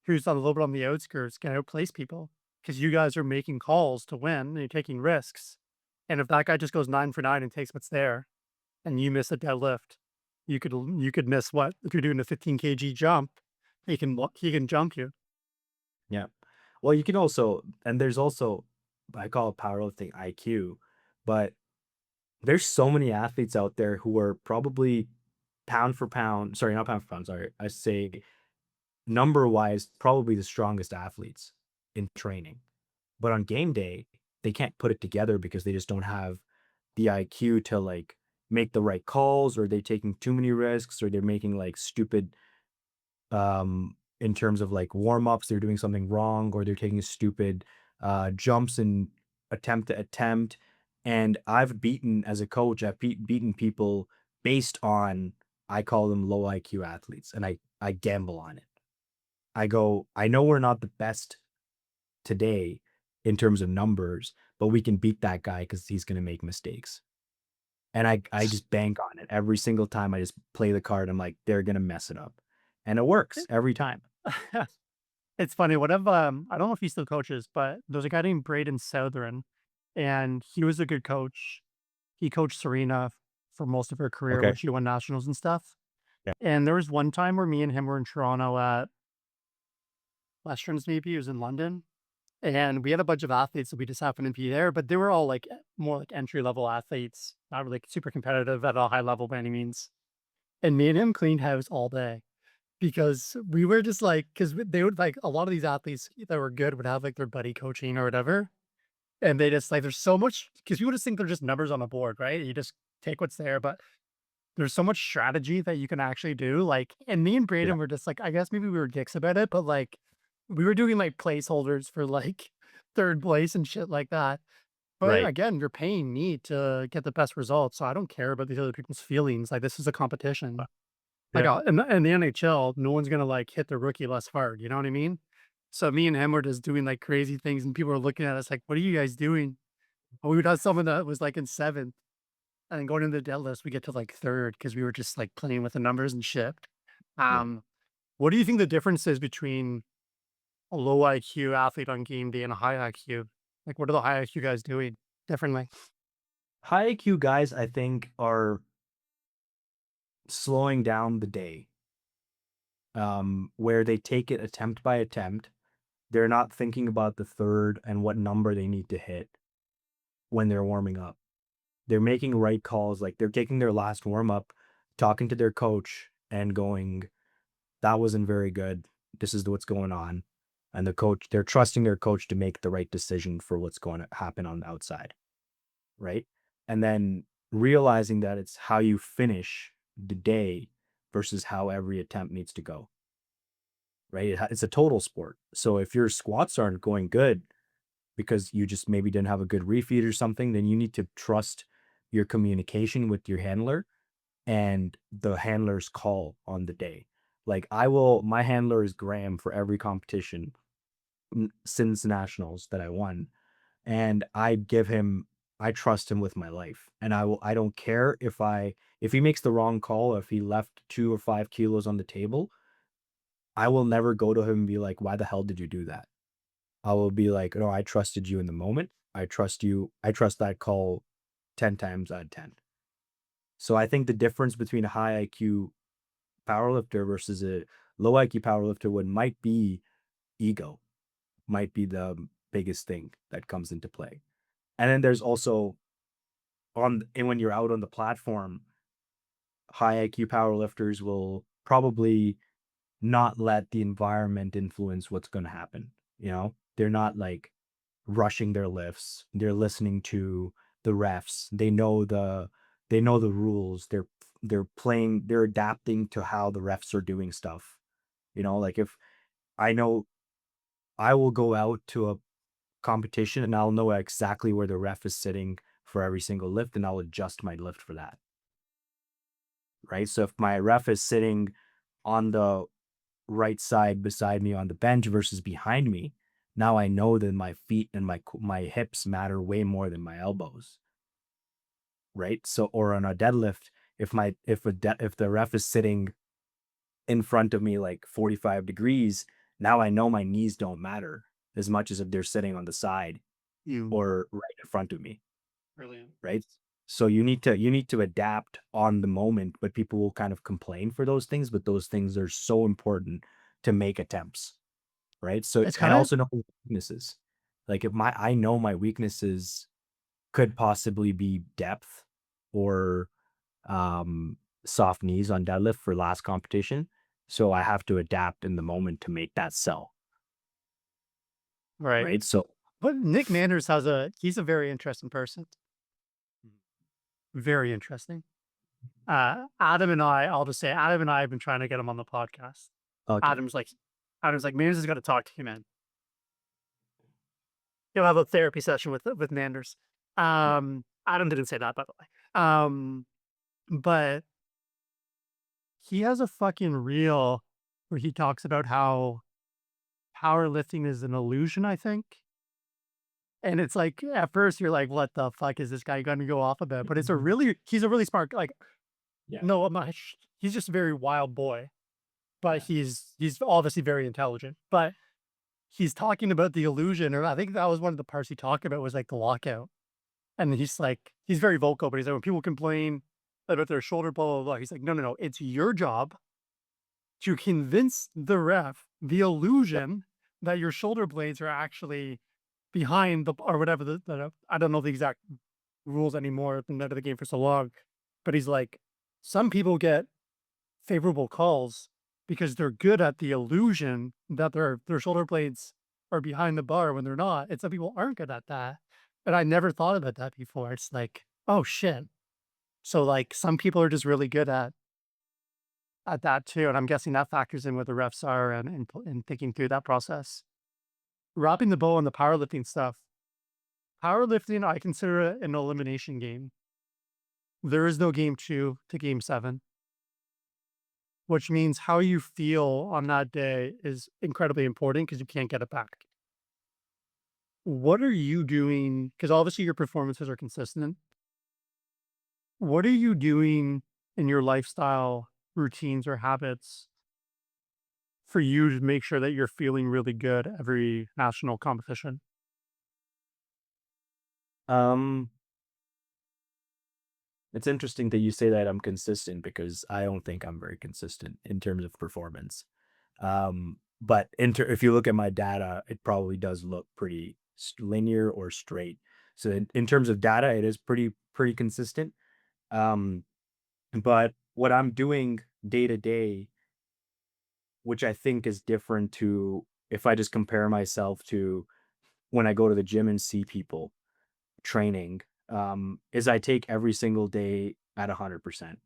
who's a little bit on the outskirts can outplace people because you guys are making calls to win and you're taking risks. And if that guy just goes 9 for 9 and takes what's there and you miss a deadlift, you could miss what? If you're doing a 15 kg jump, he can jump you. Yeah. Well, you can also, and there's also, I call it powerlifting IQ, but there's so many athletes out there who are probably pound for pound, sorry, not pound for pound, sorry. I say number wise, probably the strongest athletes in training. But on game day, they can't put it together because they just don't have the IQ to like make the right calls, or they're taking too many risks, or they're making like stupid in terms of like warm-ups, they're doing something wrong, or they're taking stupid jumps and attempt to attempt. And I've beaten as a coach, I've beaten people based on, I call them low IQ athletes, and I gamble on it. I go, I know we're not the best today in terms of numbers, but we can beat that guy because he's going to make mistakes. And I just bank on it every single time. I just play the card. I'm like, they're going to mess it up. And it works every time. It's funny, one of, I don't know if he still coaches, but there's a guy named Braden Southern, and he was a good coach. He coached Serena for most of her career when Okay. she won nationals and stuff. Yeah. And there was one time where me and him were in Toronto at Westerns, maybe, it was in London, and we had a bunch of athletes that we just happened to be there, but they were all, like, more like entry-level athletes, not really super competitive at a high level by any means. And me and him cleaned house all day. Because we were just like, because they would like a lot of these athletes that were good would have like their buddy coaching or whatever. And they just like, there's so much, because you would just think they're just numbers on a board, right? You just take what's there, but there's so much strategy that you can actually do. Like, and me and Yeah. Braden were just like, I guess maybe we were dicks about it, but like, we were doing like placeholders for like third place and shit like that. But Right. again, you're paying me to get the best results, so I don't care about these other people's feelings. Like this is a Uh, competition. Like yeah. in the NHL, no one's gonna like hit the rookie less hard. You know what I mean? So me and him were just doing like crazy things, and people were looking at us like, "What are you guys doing?" And we would have someone that was like in seventh, and then going into the deadlifts, we get to like third because we were just like playing with the numbers and shit. Yeah. Um, what do you think the difference is between a low IQ athlete on game day and a high IQ? Like, what are the high IQ guys doing differently? High IQ guys, I think, are slowing down the day, where they take it attempt by attempt. They're not thinking about the third and what number they need to hit when they're warming up. They're making right calls, like they're taking their last warm up, talking to their coach and going, "That wasn't very good. This is what's going on." And they're trusting their coach to make the right decision for what's going to happen on the outside, right? And then realizing that it's how you finish the day versus how every attempt needs to go, right? It's a total sport. So if your squats aren't going good because you just maybe didn't have a good refeed or something, then you need to trust your communication with your handler and the handler's call on the day. Like my handler is Graham for every competition since nationals that I won. And I trust him with my life. And I don't care if he makes the wrong call, if he left 2 or 5 kilos on the table, I will never go to him and be like, why the hell did you do that? I will be like, no, I trusted you in the moment. I trust you. I trust that call 10 times out of 10. So I think the difference between a high IQ powerlifter versus a low IQ powerlifter would might be ego, might be the biggest thing that comes into play. And then there's also and when you're out on the platform, high IQ powerlifters will probably not let the environment influence what's going to happen. They're not like rushing their lifts. They're listening to the refs. They know the rules. They're adapting to how the refs are doing stuff. Like if I know I will go out to a competition and I'll know exactly where the ref is sitting for every single lift and I'll adjust my lift for that. Right? So if my ref is sitting on the right side beside me on the bench versus behind me, now I know that my feet and my hips matter way more than my elbows, right? So or on a deadlift, if the ref is sitting in front of me like 45 degrees, now I know my knees don't matter as much as if they're sitting on the side You or right in front of me, brilliant. right? So you need to adapt on the moment, but people will kind of complain for those things, but those things are so important to make attempts. Right? So It's and kind of also know weaknesses. Like if my I know my weaknesses could possibly be depth or um soft knees on deadlift for last competition. So I have to adapt in the moment to make that sell. right. Right? So But Nick Manners he's a very interesting person. Very interesting. I'll just say Adam and I have been trying to get him on the podcast. okay. Adam's like, Adam's like, Manders has got to talk to you, man. He'll have a therapy session with Manders. Yeah. Adam didn't say that, by the way. But he has a fucking reel where he talks about how powerlifting is an illusion, I think. And it's like at first you're like, what the fuck is this guy gonna go off about? But he's a really smart like Yeah. no, he's just a very wild boy, but Yeah. he's obviously very intelligent. But he's talking about the illusion, or I think that was one of the parts he talked about was like the lockout. And he's like, he's very vocal, but he's like, when people complain about their shoulder, blah, blah, blah, he's like, no, no, no, it's your job to convince the ref the Yep. illusion that your shoulder blades are actually behind the, or whatever, I don't know the exact rules anymore. I've been out of the game for so long. But he's like, some people get favorable calls because they're good at the illusion that their shoulder blades are behind the bar when they're not. And some people aren't good at that. And I never thought about that before. It's like, oh shit. So like some people are just really good at at that too, and I'm guessing that factors in what the refs are and thinking through that process. Wrapping the bow on the powerlifting stuff. Powerlifting, I consider it an elimination game. There is no game 2 to game 7, which means how you feel on that day is incredibly important because you can't get it back. What are you doing? Because obviously your performances are consistent. What are you doing in your lifestyle routines or habits for you to make sure that you're feeling really good every national competition? Um, it's interesting that you say that I'm consistent because I don't think I'm very consistent in terms of performance. But if you look at my data, it probably does look pretty linear or straight. So in terms of data, it is pretty consistent. Um, but what I'm doing day to day, which I think is different to if I just compare myself to when I go to the gym and see people training, is I take every single day at 100%.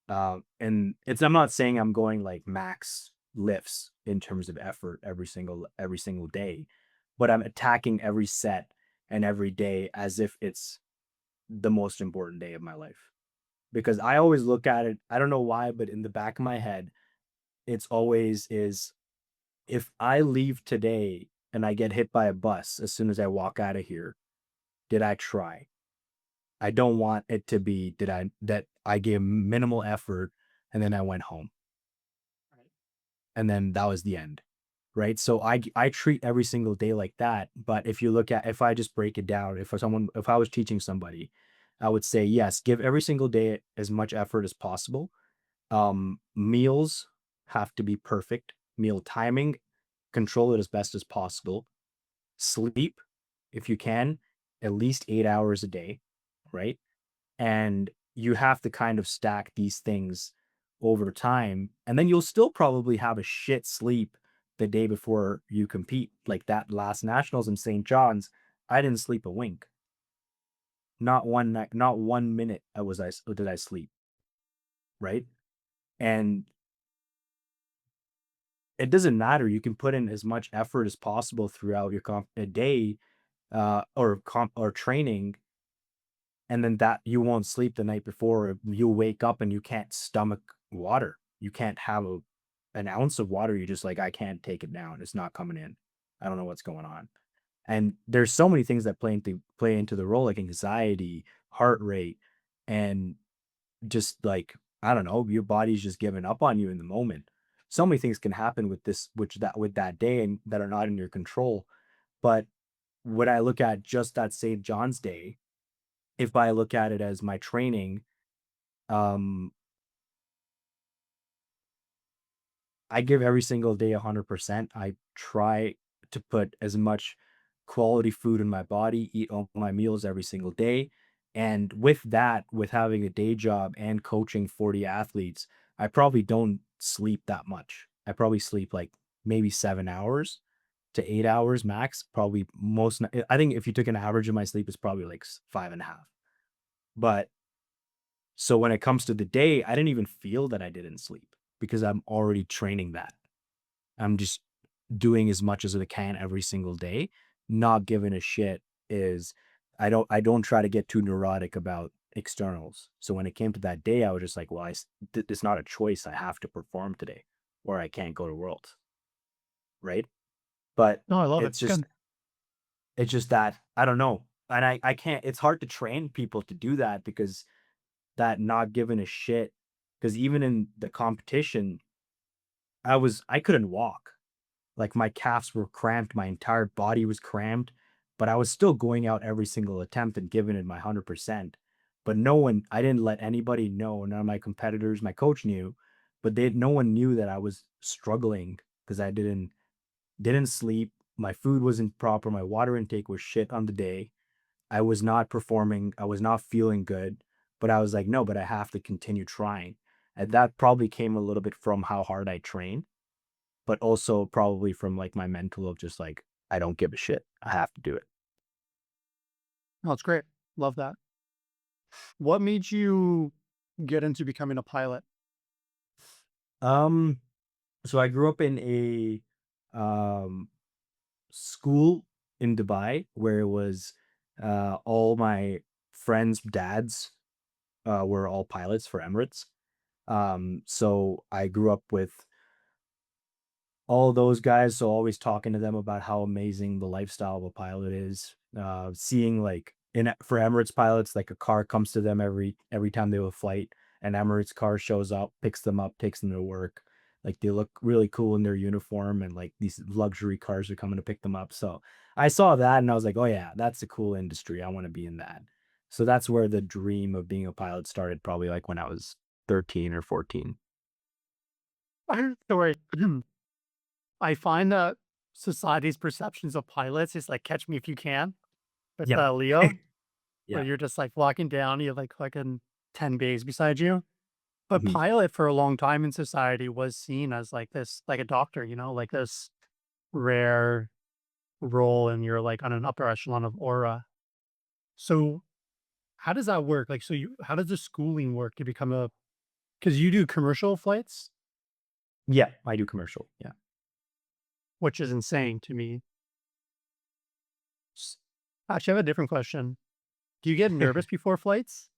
And I'm not saying I'm going like max lifts in terms of effort every single day, but I'm attacking every set and every day as if it's the most important day of my life. Because I always look at it, I don't know why, but in the back of my head, it's always is if I leave today and I get hit by a bus as soon as I walk out of here, did I try? I don't want it to be that I gave minimal effort and then I went home Right. and then that was the end. Right. So I treat every single day like that. But if I just break it down, if I was teaching somebody, I would say, yes, give every single day as much effort as possible. Meals have to be perfect. Meal timing, control it as best as possible. Sleep, if you can, at least 8 hours a day. Right. And you have to kind of stack these things over time, and then you'll still probably have a shit sleep the day before you compete. Like that last nationals in St. John's, I didn't sleep a wink. Not one night, not 1 minute did I sleep, right? And it doesn't matter. You can put in as much effort as possible throughout your a day, or training, and then that you won't sleep the night before. You'll wake up and you can't stomach water. You can't have an ounce of water. You're just like, I can't take it down. It's not coming in. I don't know what's going on. And there's so many things that play into the role, like anxiety, heart rate, and just like I don't know, your body's just giving up on you in the moment. So many things can happen with that day and that are not in your control. But when I look at just that St. John's Day, if I look at it as my training, um, I give every single day 100%. I try to put as much quality food in my body, eat all my meals every single day. And with that, with having a day job and coaching 40 athletes, I probably don't sleep that much. I probably sleep like maybe 7 hours to 8 hours max. Probably I think if you took an average of my sleep, it's probably like 5.5. But so when it comes to the day, I didn't even feel that I didn't sleep because I'm already training that. I'm just doing as much as I can every single day, not giving a shit is I don't try to get too neurotic about externals. So when it came to that day, I was just like, well, it's not a choice. I have to perform today or I can't go to Worlds, right? But No, I love it. it's It's good. just that I don't know. And I can't it's hard to train people to do that because that not giving a shit. Because even in the competition, I couldn't walk. Like my calves were cramped, my entire body was cramped, but I was still going out every single attempt and giving it my 100%. But I didn't let anybody know, none of my competitors, my coach knew, but no one knew that I was struggling because I didn't sleep. My food wasn't proper. My water intake was shit on the day. I was not performing. I was not feeling good, but I was like, no, but I have to continue trying. And that probably came a little bit from how hard I trained, but also probably from like my mental of just like, I don't give a shit. I have to do it. No, it's great. Love that. What made you get into becoming a pilot? Um, so I grew up in a um school in Dubai where it was all my friends' dads were all pilots for Emirates. So I grew up with all those guys, so always talking to them about how amazing the lifestyle of a pilot is. Seeing like in for Emirates pilots, like a car comes to them every time they have a flight, and Emirates car shows up, picks them up, takes them to work. Like they look really cool in their uniform, and like these luxury cars are coming to pick them up. So I saw that, and I was like, oh yeah, that's a cool industry. I want to be in that. So that's where the dream of being a pilot started, probably like when I was 13 or 14. I heard a story. I find that society's perceptions of pilots is like Catch Me If You Can with Yep. Leo, where Yeah. you're just like walking down, you have like fucking 10 bays beside you. But Mhm. pilot for a long time in society was seen as like this, like a doctor, like this rare role, and you're like on an upper echelon of aura. So how does that work? Like, how does the schooling work to become a, because you do commercial flights, Yeah, I do commercial. Yeah. which is insane to me. S- Actually, I have a different question. Do you get nervous before flights?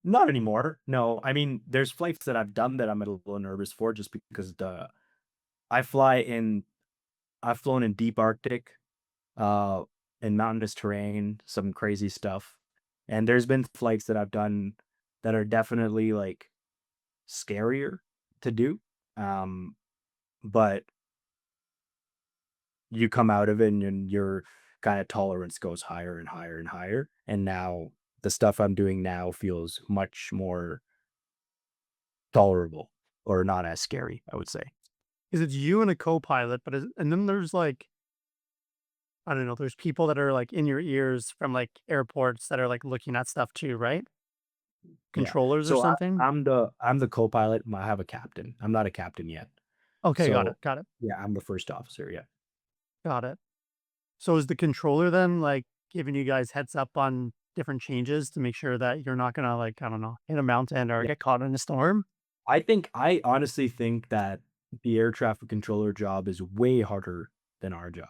Not anymore. No, I mean, there's flights that I've done that I'm a little nervous for just because the I fly in I've flown in deep Arctic, uh, in mountainous terrain, some crazy stuff. And there's been flights that I've done that are definitely like scarier to do. Um, but you come out of it and your kind of tolerance goes higher and higher and higher. And now the stuff I'm doing now feels much more tolerable or not as scary, I would say. Because it's you and a co-pilot, and then there's like, I don't know, there's people that are like in your ears from like airports that are like looking at stuff too, right? Yeah. Controllers or So something. I'm the co-pilot. I have a captain. I'm not a captain yet. Okay, got it, So got it, yeah, I'm the first officer. Yeah. got it. So is the controller then like giving you guys heads up on different changes to make sure that you're not gonna like, I don't know, hit a mountain or Yeah. get caught in a storm? I honestly think that the air traffic controller job is way harder than our job.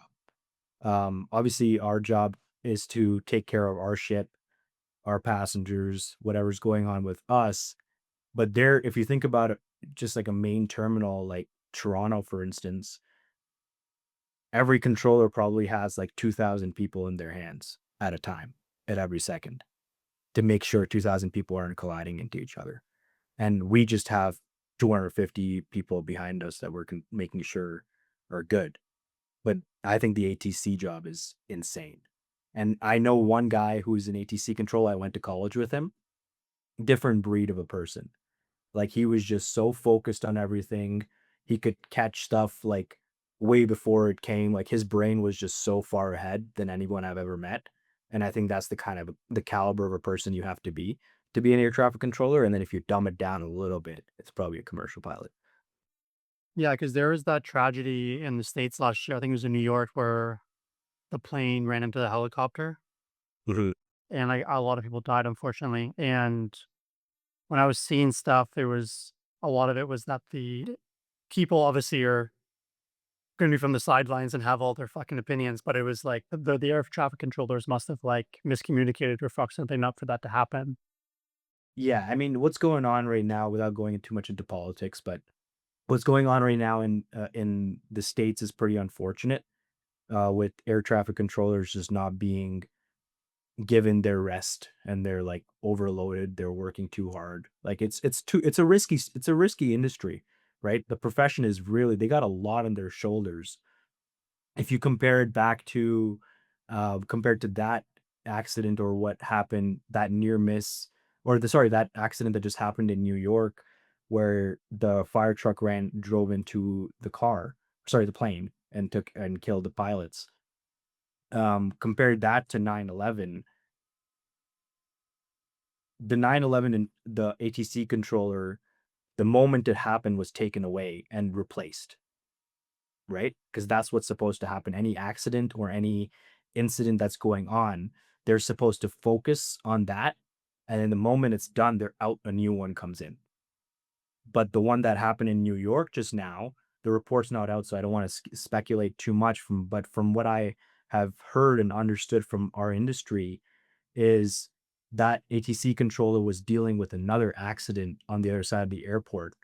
Obviously our job is to take care of our ship, our passengers, whatever's going on with us. But there, if you think about it, just like a main terminal, like Toronto, for instance, every controller probably has like 2,000 people in their hands at a time, at every second, to make sure 2,000 people aren't colliding into each other. And we just have 250 people behind us that we're making sure are good. But I think the ATC job is insane. And I know one guy who's an ATC control. I went to college with him, different breed of a person. Like, he was just so focused on everything. He could catch stuff, like, way before it came. Like, his brain was just so far ahead than anyone I've ever met, and I think that's the kind of the caliber of a person you have to be an air traffic controller, and then if you dumb it down a little bit, it's probably a commercial pilot. Yeah, because there was that tragedy in the States last year. I think it was in New York where the plane ran into the helicopter Mhm. and like a lot of people died, unfortunately. And when I was seeing stuff, there was a lot of it was that the people obviously are going to be from the sidelines and have all their fucking opinions, but it was like the air traffic controllers must have like miscommunicated or fucked something up for that to happen. Yeah, I mean, what's going on right now, without going too much into politics, but what's going on right now in the States is pretty unfortunate, with air traffic controllers just not being given their rest, and they're like overloaded, they're working too hard. Like it's a risky industry, right? The profession is really, they got a lot on their shoulders. If you compare it back to compared to that accident, or what happened, that near miss, or that accident that just happened in New York, where the fire truck drove into the car, sorry, the plane, and took and killed the pilots. Compared that to 9/11, the 9/11 and the ATC controller, the moment it happened, was taken away and replaced, right? Because that's what's supposed to happen. Any accident or any incident that's going on, they're supposed to focus on that. And then the moment it's done, they're out, a new one comes in. But the one that happened in New York just now, the report's not out, so I don't want to speculate too much but from what I have heard and understood from our industry is that ATC controller was dealing with another accident on the other side of the airport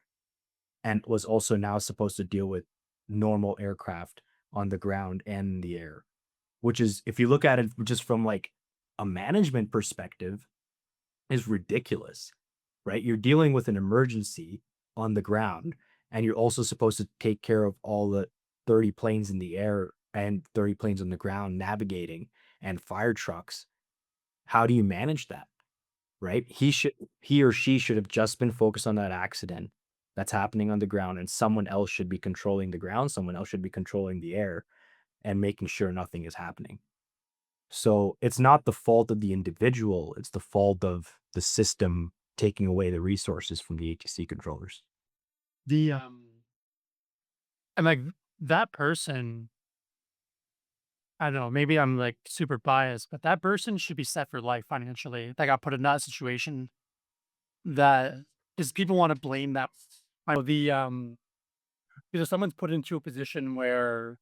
and was also now supposed to deal with normal aircraft on the ground and in the air, which is, if you look at it just from like a management perspective, is ridiculous, right? You're dealing with an emergency on the ground, and you're also supposed to take care of all the 30 planes in the air and 30 planes on the ground navigating and fire trucks. How do you manage that? Right? He or she should have just been focused on that accident that's happening on the ground, and someone else should be controlling the ground, someone else should be controlling the air and making sure nothing is happening. So it's not the fault of the individual, it's the fault of the system taking away the resources from the ATC controllers. The and like that person, I don't know, maybe I'm like super biased, but that person should be set for life financially. That got put in that situation that because people want to blame that. I know because if someone's put into a position where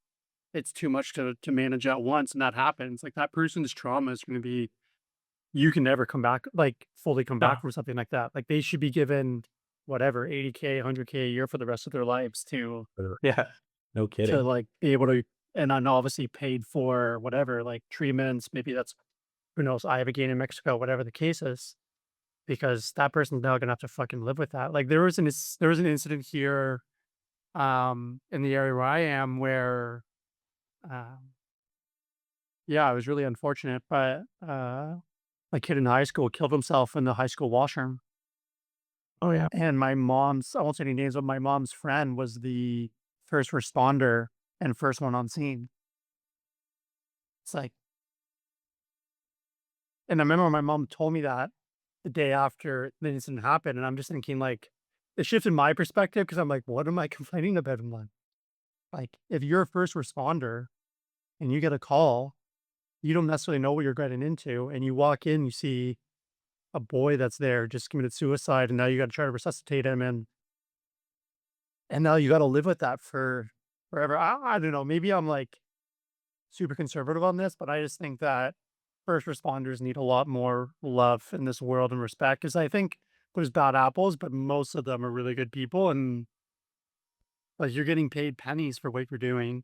it's too much to manage at once and that happens, like that person's trauma is going to be you can never come back, like fully come No. back from something like that. Like they should be given whatever 80K, 100K a year for the rest of their lives Yeah, no to kidding. like be able to, and then obviously paid for whatever, like treatments. Maybe that's who knows, ibogaine in Mexico, whatever the case is, because that person's now gonna have to fucking live with that. Like there was an incident here in the area where I am where um yeah, it was really unfortunate, but a kid in high school killed himself in the high school washroom. Oh, yeah. And my mom's, I won't say any names, but my mom's friend was the first responder and first one on scene. It's like, and I remember when my mom told me that the day after the incident happened, and I'm just thinking like, it shifted my perspective because I'm like, what am I complaining about in life? Like, if you're a first responder and you get a call, you don't necessarily know what you're getting into, and you walk in, you see a boy that's there just committed suicide, and now you got to try to resuscitate him, and now you got to live with that for forever. I don't know. Maybe I'm like super conservative on this, but I just think that first responders need a lot more love in this world and respect because I think there's bad apples, but most of them are really good people. And like you're getting paid pennies for what you're doing.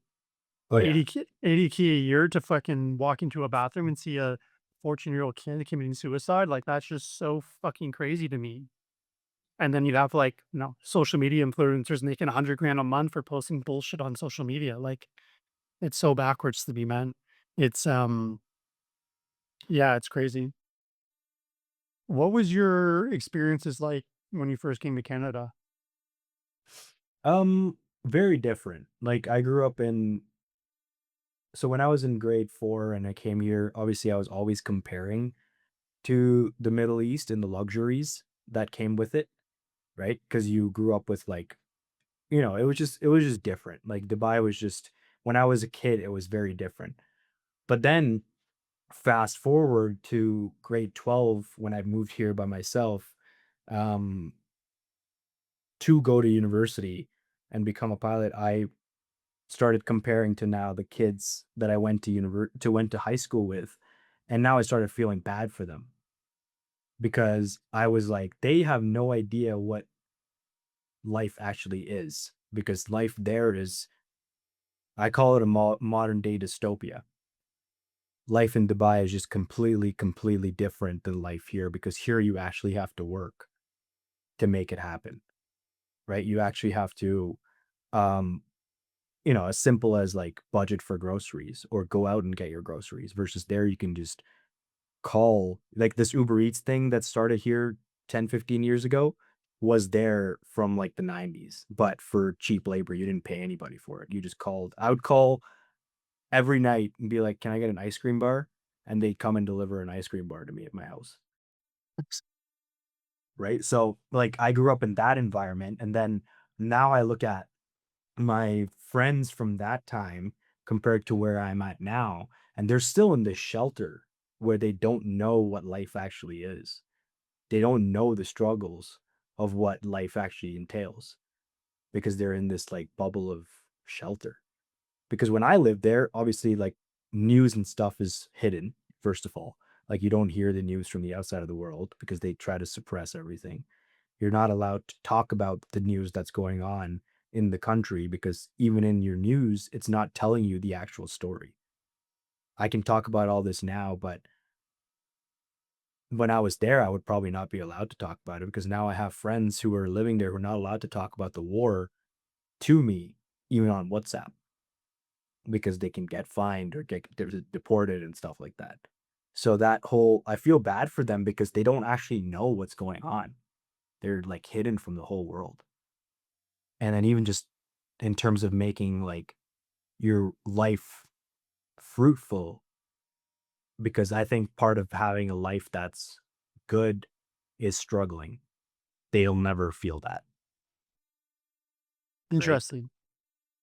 Oh, yeah. 80K a year to fucking walk into a bathroom and see a 14-year-old kid committing suicide. Like that's just so fucking crazy to me. And then you'd have like, social media influencers making 100 grand a month for posting bullshit on social media. Like it's so backwards to be meant. It's yeah, it's crazy. What was your experiences like when you first came to Canada? Very different. Like, I grew up in so when I was in grade 4 and I came here, obviously, I was always comparing to the Middle East and the luxuries that came with it, right? Because you grew up with, like, it was just different. Like, Dubai was just when I was a kid, it was very different. But then fast forward to grade 12 when I moved here by myself, um, to go to university and become a pilot, I started comparing to now the kids that I went to high school with, and now I started feeling bad for them because I was like, they have no idea what life actually is because life there is, I call it a modern day dystopia. Life in Dubai is just completely different than life here because here you actually have to work to make it happen, right? You actually have to, um, as simple as like budget for groceries or go out and get your groceries versus there you can just call like this Uber Eats thing that started here 10, 15 years ago was there from like the 90s, but for cheap labor. You didn't pay anybody for it. You just called. I would call every night and be like, "Can I get an ice cream bar?" And they'd come and deliver an ice cream bar to me at my house. Right. So like I grew up in that environment. And then now I look at my friends from that time compared to where I'm at now, and they're still in this shelter where they don't know what life actually is. They don't know the struggles. of what life actually entails because they're in this like bubble of shelter. Because when I lived there, obviously, like news and stuff is hidden, first of all. Like you don't hear the news from the outside of the world because they try to suppress everything. You're not allowed to talk about the news that's going on in the country because even in your news, it's not telling you the actual story. I can talk about all this now, but when I was there, I would probably not be allowed to talk about it because now I have friends who are living there who are not allowed to talk about the war to me, even on WhatsApp, because they can get fined or get deported and stuff like that. So that whole, I feel bad for them because they don't actually know what's going on. They're like hidden from the whole world. And then even just in terms of making like your life fruitful, because I think part of having a life that's good is struggling. They'll never feel that, right? Interesting.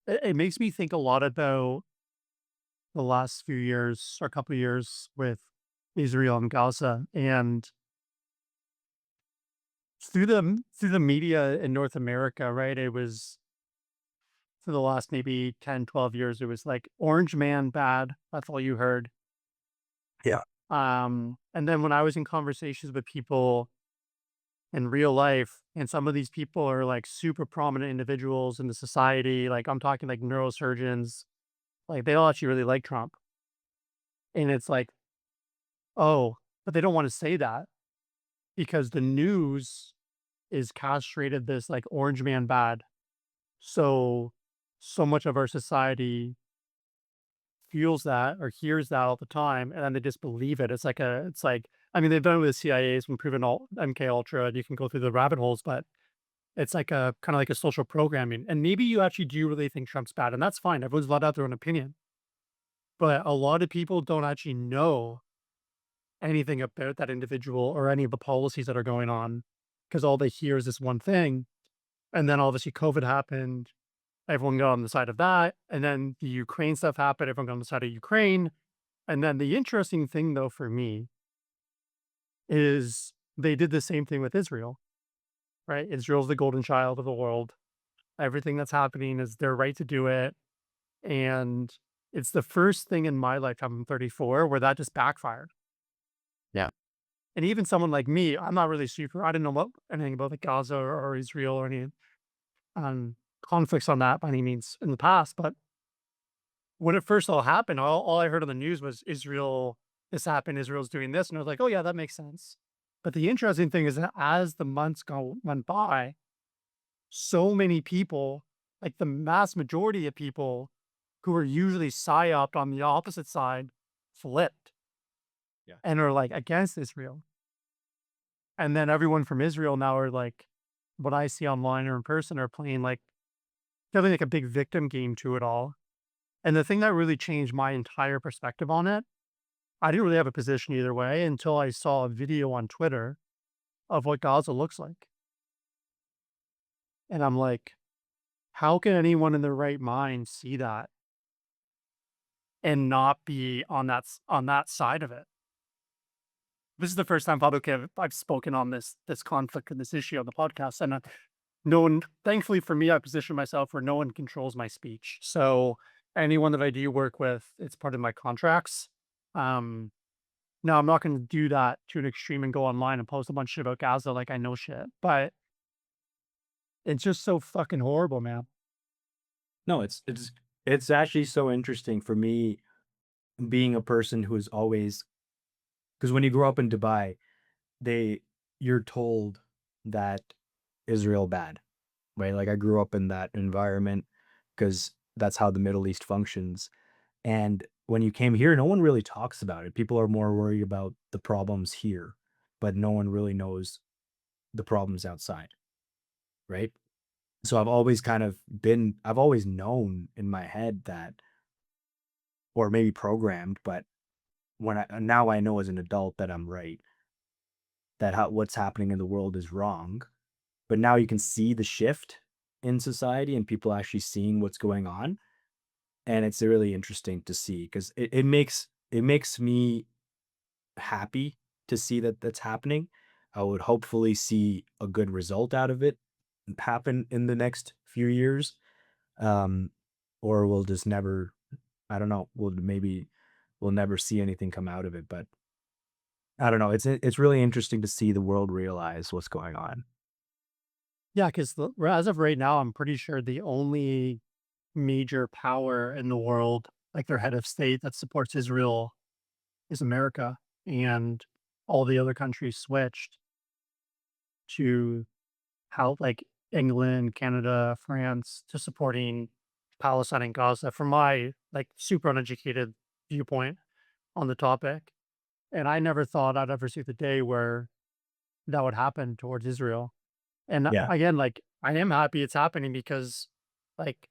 It makes me think a lot about the last few years or couple of years with Israel and Gaza, and through the media in North America, right? It was for the last maybe 10, 12 years, it was like Orange Man bad. That's all you heard. Yeah. And then when I was in conversations with people in real life, and some of these people are like super prominent individuals in the society, like I'm talking like neurosurgeons, like they all actually really like Trump. And it's like, oh, but they don't want to say that because the news is castrated this like orange man bad. So so much of our society feels that or hears that all the time, and then they just believe it. It's like I mean, they've done it with the CIA's when proven all MK Ultra, and you can go through the rabbit holes, but it's like a kind of like a social programming. And maybe you actually do really think Trump's bad, and that's fine. Everyone's allowed to have their own opinion. But a lot of people don't actually know anything about that individual or any of the policies that are going on because all they hear is this one thing. And then obviously COVID happened. Everyone got on the side of that. And then the Ukraine stuff happened. Everyone got on the side of Ukraine. And then the interesting thing, though, for me is they did the same thing with Israel, right? Israel's the golden child of the world. Everything that's happening is their right to do it. And it's the first thing in my lifetime, I'm 34, where that just backfired. Yeah. And even someone like me, I'm not really super, I didn't know anything about like Gaza or Israel or any um, conflicts on that by any means in the past. But when it first all happened, all I heard on the news was Israel, this happened, Israel's doing this. And I was like, oh, yeah, that makes sense. But the interesting thing is that as the months went by, so many people, like the mass majority of people who are usually psyoped on the opposite side, flipped Yeah. and are like against Israel. And then everyone from Israel now are like, what I see online or in person are playing like, having like a big victim game to it all. And the thing that really changed my entire perspective on it, I didn't really have a position either way until I saw a video on Twitter of what Gaza looks like. And I'm like, how can anyone in their right mind see that and not be on on that side of it? This is the first time publicly I've spoken on this conflict and this issue on the podcast, and no one, thankfully for me, I position myself where no one controls my speech. So anyone that I do work with, it's part of my contracts. Um, Now I'm not going to do that to an extreme and go online and post a bunch of shit about Gaza like I know shit, but it's just so fucking horrible, man. No, it's actually so interesting for me being a person who is always because when you grow up in Dubai, they you're told that Israel bad, right? Like I grew up in that environment because that's how the Middle East functions. And when you came here, no one really talks about it. People are more worried about the problems here, but no one really knows the problems outside, right? So I've always known in my head that, or maybe programmed, but now I know as an adult that I'm right, that what's happening in the world is wrong. But now you can see the shift in society and people actually seeing what's going on. And it's really interesting to see because it makes me happy to see that that's happening. I would hopefully see a good result out of it happen in the next few years. Um, or we'll just never, I don't know, we'll never see anything come out of it. But I don't know. It's really interesting to see the world realize what's going on. Yeah, because as of right now, I'm pretty sure the only major power in the world, like their head of state that supports Israel, is America, and all the other countries switched to how like England, Canada, France to supporting Palestine and Gaza from my like super uneducated viewpoint on the topic. And I never thought I'd ever see the day where that would happen towards Israel. And Yeah. again, like I am happy it's happening because like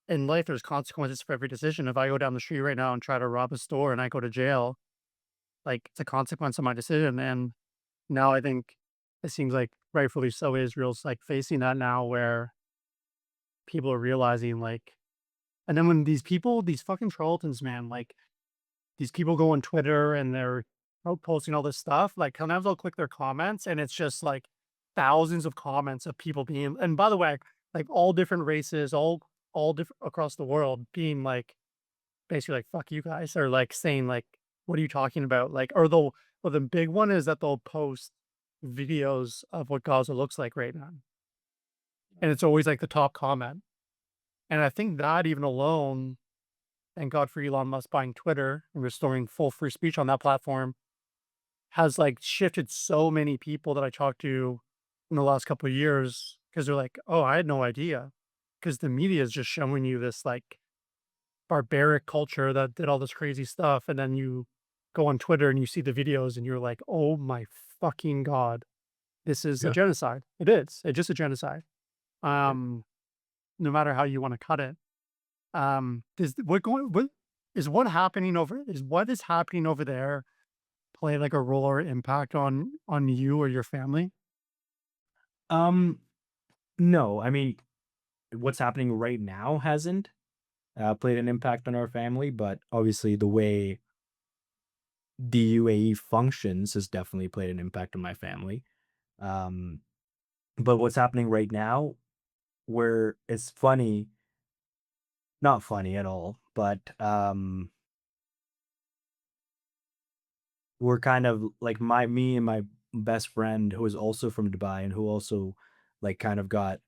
in life there's consequences for every decision. If I go down the street right now and try to rob a store and I go to jail, like it's a consequence of my decision. And now I think it seems like rightfully so Israel's like facing that now where people are realizing like and then when these people, these fucking charlatans, man, like these people go on Twitter and they're out posting all this stuff, like sometimes I'll click their comments and it's just like thousands of comments of people being and by the way, like all different races, all different across the world being like basically like fuck you guys or like saying like what are you talking about? Like or they'll well the big one is that they'll post videos of what Gaza looks like right now. And it's always like the top comment. And I think that even alone, thank God for Elon Musk buying Twitter and restoring full free speech on that platform, has like shifted so many people that I talked to in the last couple of years because they're like, oh, I had no idea. Because the media is just showing you this like barbaric culture that did all this crazy stuff. And then you go on Twitter and you see the videos and you're like, oh my fucking God, this is a Yeah. genocide. It is. It's just a genocide. Yeah. Um, no matter how you want to cut it. Does what is what happening over is what is happening over there play like a role or impact on you or your family? Um, no, I mean, what's happening right now hasn't played an impact on our family, but obviously the way the UAE functions has definitely played an impact on my family. Um, but what's happening right now, where it's funny, not funny at all, but we're kind of like me and my best friend who is also from Dubai and who also like kind of got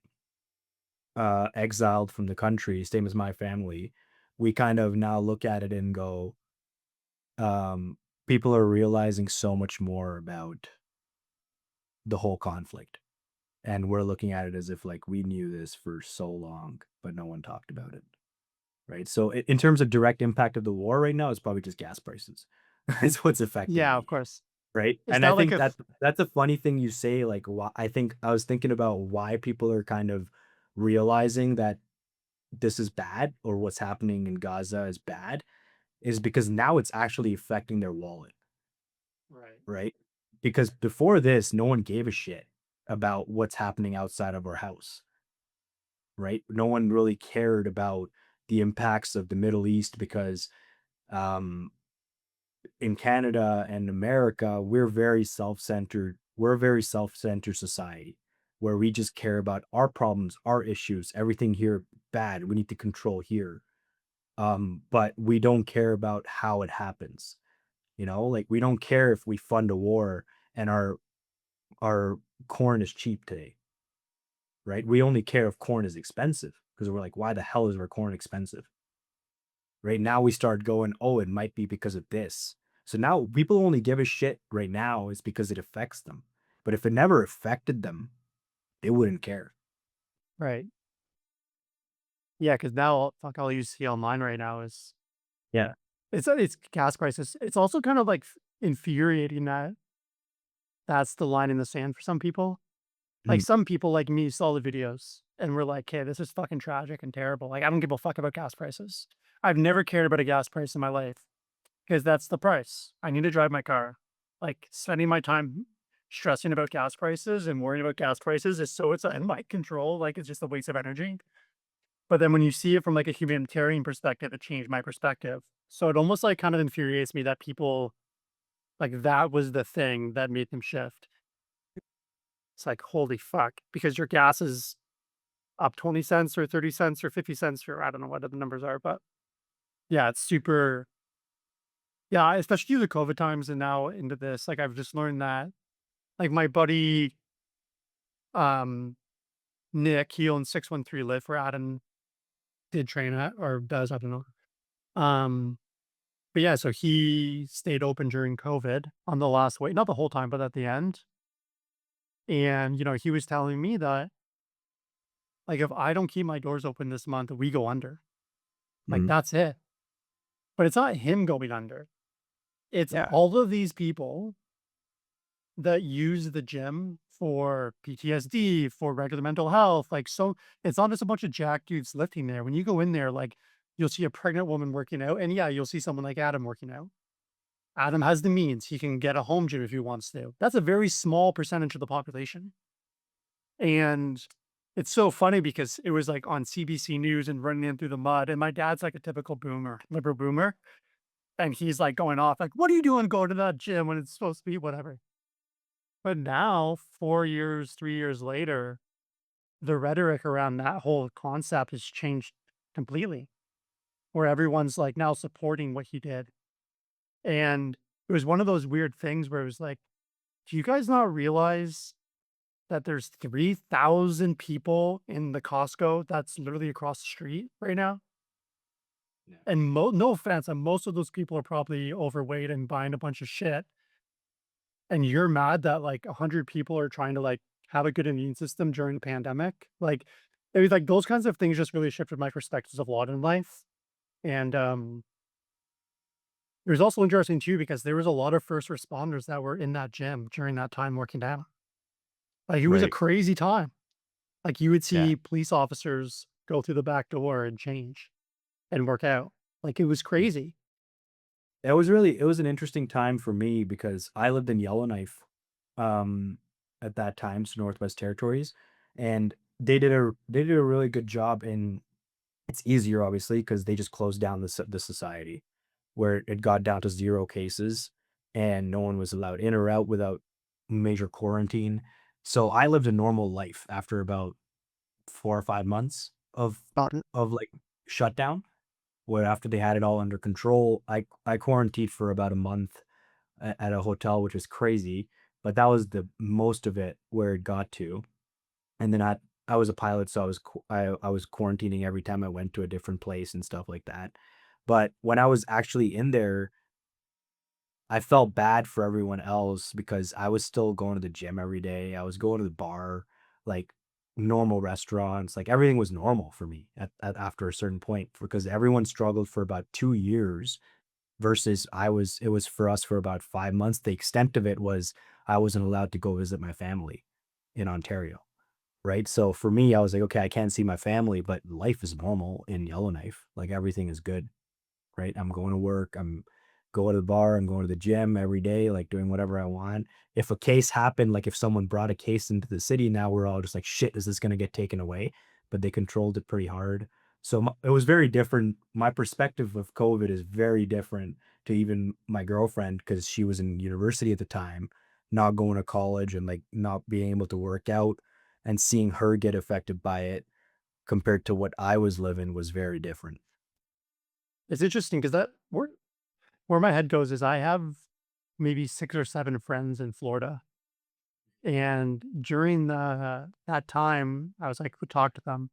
exiled from the country, same as my family. We kind of now look at it and go, people are realizing so much more about the whole conflict. And we're looking at it as if like we knew this for so long, but no one talked about it. Right. So in terms of direct impact of the war right now, it's probably just gas prices. It's what's affecting Yeah, of me. course. Right. Is And I that like think a f that's a funny thing you say. Like, why I think I was thinking about why people are kind of realizing that this is bad or what's happening in Gaza is bad is because now it's actually affecting their wallet. right, Right. Because before this, no one gave a shit about what's happening outside of our house. Right. No one really cared about the impacts of the Middle East because um in Canada and America, we're very self-centered. We're a very self-centered society where we just care about our problems, our issues, everything here bad. We need to control here. But we don't care about how it happens. You know, like we don't care if we fund a war and our corn is cheap today, right? We only care if corn is expensive because we're like, why the hell is our corn expensive? Right now we start going, oh, it might be because of this. So now people only give a shit right now is because it affects them. But if it never affected them, they wouldn't care. right. Yeah, because now fuck all you see online right now is Yeah. it's gas prices. It's also kind of like infuriating that that's the line in the sand for some people. Like Mhm. some people like me saw the videos and were like, "Hey, this is fucking tragic and terrible." Like I don't give a fuck about gas prices. I've never cared about a gas price in my life. 'Cause that's the price. I need to drive my car. Like, spending my time stressing about gas prices and worrying about gas prices is so it's in my control, like, it's just a waste of energy. But then when you see it from, like, a humanitarian perspective, it changed my perspective. So it almost, like, kind of infuriates me that people, Like, that was the thing that made them shift. It's like, holy fuck, because your gas is up 20 cents or 30 cents or 50 cents or I don't know what the numbers are, but yeah, it's super. Yeah, especially through the COVID times and now into this, like, I've just learned that, like, my buddy, um, Nick, he owns 613 Lift where Adam did train at or does, I don't know. Um, but yeah, so he stayed open during COVID on the last wait, not the whole time, but at the end. And, he was telling me that, like, if I don't keep my doors open this month, we go under. Like, Mhm. that's it. But it's not him going under. It's Yeah. all of these people that use the gym for PTSD, for regular mental health. Like, so it's not just a bunch of jack dudes lifting there. When you go in there, like, you'll see a pregnant woman working out. And yeah, you'll see someone like Adam working out. Adam has the means. He can get a home gym if he wants to. That's a very small percentage of the population. And it's so funny because it was like on CBC News and running in through the mud. And my dad's like a typical boomer, liberal boomer. And he's like going off, like, what are you doing going to that gym when it's supposed to be whatever? But now, 4 years, 3 years later, the rhetoric around that whole concept has changed completely, where everyone's like now supporting what he did. And it was one of those weird things where it was like, do you guys not realize that there's 3,000 people in the Costco that's literally across the street right now? Yeah. And no offense, and most of those people are probably overweight and buying a bunch of shit. And you're mad that like 100 people are trying to like have a good immune system during the pandemic. Like, it was like those kinds of things just really shifted my perspectives of a lot in life. And it was also interesting too because there was a lot of first responders that were in that gym during that time working down. Like, it was a Right. crazy time. Like, you would Yeah. see police officers go through the back door and change and work out. Like, it was crazy. It was an interesting time for me because I lived in Yellowknife, um, at that time, so Northwest Territories, and they did a really good job in it's easier obviously because they just closed down the society, where it got down to 0 cases and no one was allowed in or out without major quarantine. So I lived a normal life after about 4 or 5 months Got it. like, shutdown, where after they had it all under control, I quarantined for about a month at a hotel, which was crazy, but that was the most of it where it got to. And then I was a pilot, so I was quarantining every time I went to a different place and stuff like that. But when I was actually in there, I felt bad for everyone else because I was still going to the gym every day. I was going to the bar, like normal restaurants, like everything was normal for me after a certain point because everyone struggled for about 2 years versus it was for us for about 5 months. The extent of it was I wasn't allowed to go visit my family in Ontario. Right. So for me, I was like, okay, I can't see my family, but life is normal in Yellowknife. Like everything is good. Right? I'm going to work, I'm going to the bar, I'm going to the gym every day, like doing whatever I want. If a case happened, like if someone brought a case into the city, now we're all just like, shit, is this going to get taken away? But they controlled it pretty hard. So it was very different. My perspective of COVID is very different to even my girlfriend because she was in university at the time, not going to college and like not being able to work out and seeing her get affected by it compared to what I was living was very different. It's interesting because where my head goes is I have maybe 6 or 7 friends in Florida. And during that time, I was like, would talk to them,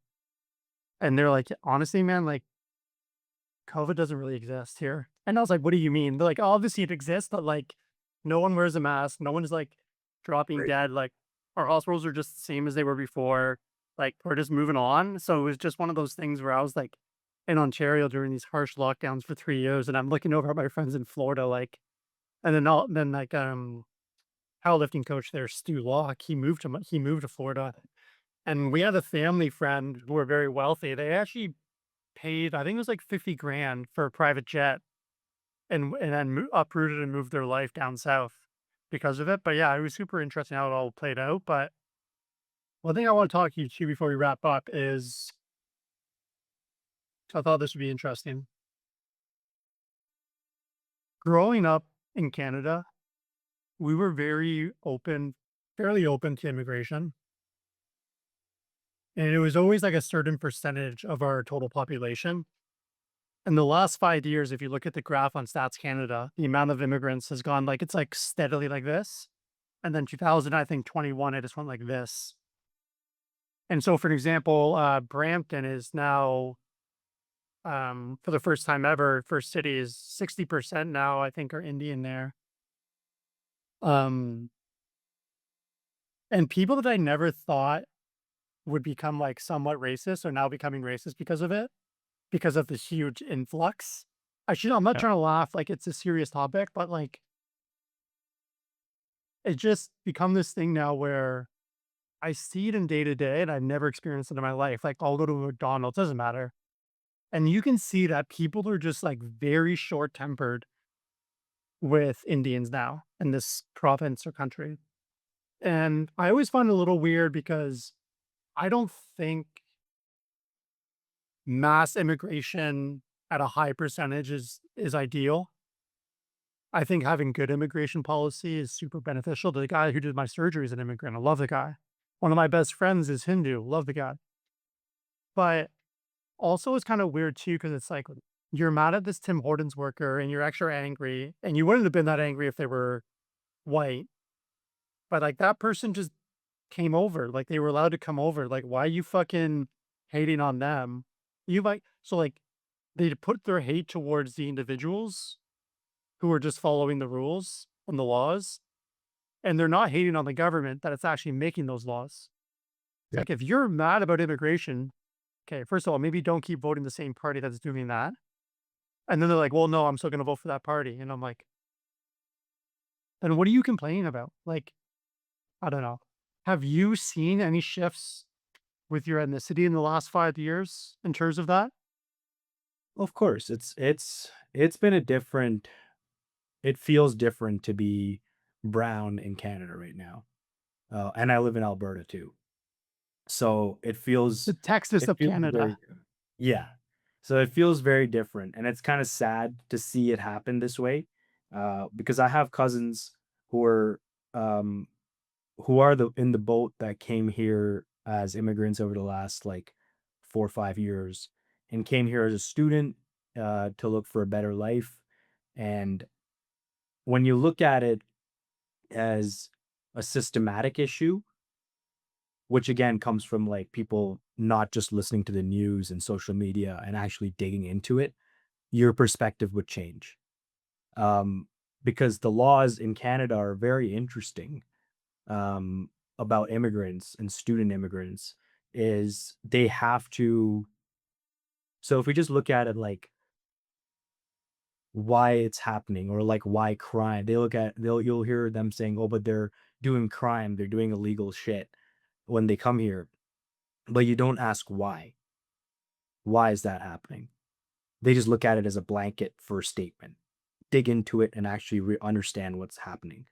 and they're like, "Honestly, man, like, COVID doesn't really exist here." And I was like, "What do you mean?" They're like, "Obviously it exists, but, like, no one wears a mask, no one is, like, dropping Right. dead, like, our hospitals are just the same as they were before, like, we're just moving on." So it was just one of those things where I was, like, in Ontario during these harsh lockdowns for 3 years, and I'm looking over at my friends in Florida, like, and then, like, powerlifting coach there, Stu Locke, he moved to Florida. And we had a family friend who were very wealthy. They actually paid, I think it was like 50 grand for a private jet and then uprooted and moved their life down south because of it. But yeah, it was super interesting how it all played out. But one thing I want to talk to you to before we wrap up is I thought this would be interesting. Growing up in Canada, we were very open, fairly open to immigration. And it was always like a certain percentage of our total population. In the last 5 years, if you look at the graph on Stats Canada, the amount of immigrants has gone like it's like steadily like this. And then 2000, I think 21, it just went like this. And so, for example, Brampton is now, for the first time ever, first city is 60% now, I think, are Indian there. Um, and people that I never thought would become like somewhat racist are now becoming racist because of it, because of this huge influx. I'm not Yeah. trying to laugh like it's a serious topic, but like it just become this thing now where I see it in day to day and I've never experienced it in my life. Like I'll go to a McDonald's, doesn't matter. And you can see that people are just like very short tempered with Indians now in this province or country. And I always find it a little weird because I don't think mass immigration at a high percentage is ideal. I think having good immigration policy is super beneficial. The guy who did my surgery is an immigrant. I love the guy. One of my best friends is Hindu. Love the guy. But also it's kind of weird too because it's like you're mad at this Tim Hortons worker and you're extra angry, and you wouldn't have been that angry if they were white. But like that person just came over, like they were allowed to come over. Like, why are you fucking hating on them? You like so like they put their hate towards the individuals who are just following the rules and the laws, and they're not hating on the government that it's actually making those laws. It's Yeah. like if you're mad about immigration, okay, first of all, maybe don't keep voting the same party that's doing that. And then they're like, well, no, I'm still gonna vote for that party. And I'm like, then what are you complaining about? Like, I don't know. Have you seen any shifts with your ethnicity in the last 5 years in terms of that? Of course, it's been a different it feels different to be brown in Canada right now. And I live in Alberta too. So The Texas it of feels very Canada. yeah. So it feels very different, and it's kinda sad to see it happen this way, because I have cousins who are, um, who are in the boat that came here as immigrants over the last, like, 4 or 5 years, and came here as a student, to look for a better life, and when you look at it as a systematic issue, which again comes from like people not just listening to the news and social media and actually digging into it, your perspective would change. Um, because the laws in Canada are very interesting, um, about immigrants and student immigrants is they have to. So if we just look at it like why it's happening or like why crime, you'll hear them saying, "Oh, but they're doing crime, they're doing illegal shit when they come here," but you don't ask why. Why is that happening? They just look at it as a blanket for a statement. Dig into it and actually understand what's happening.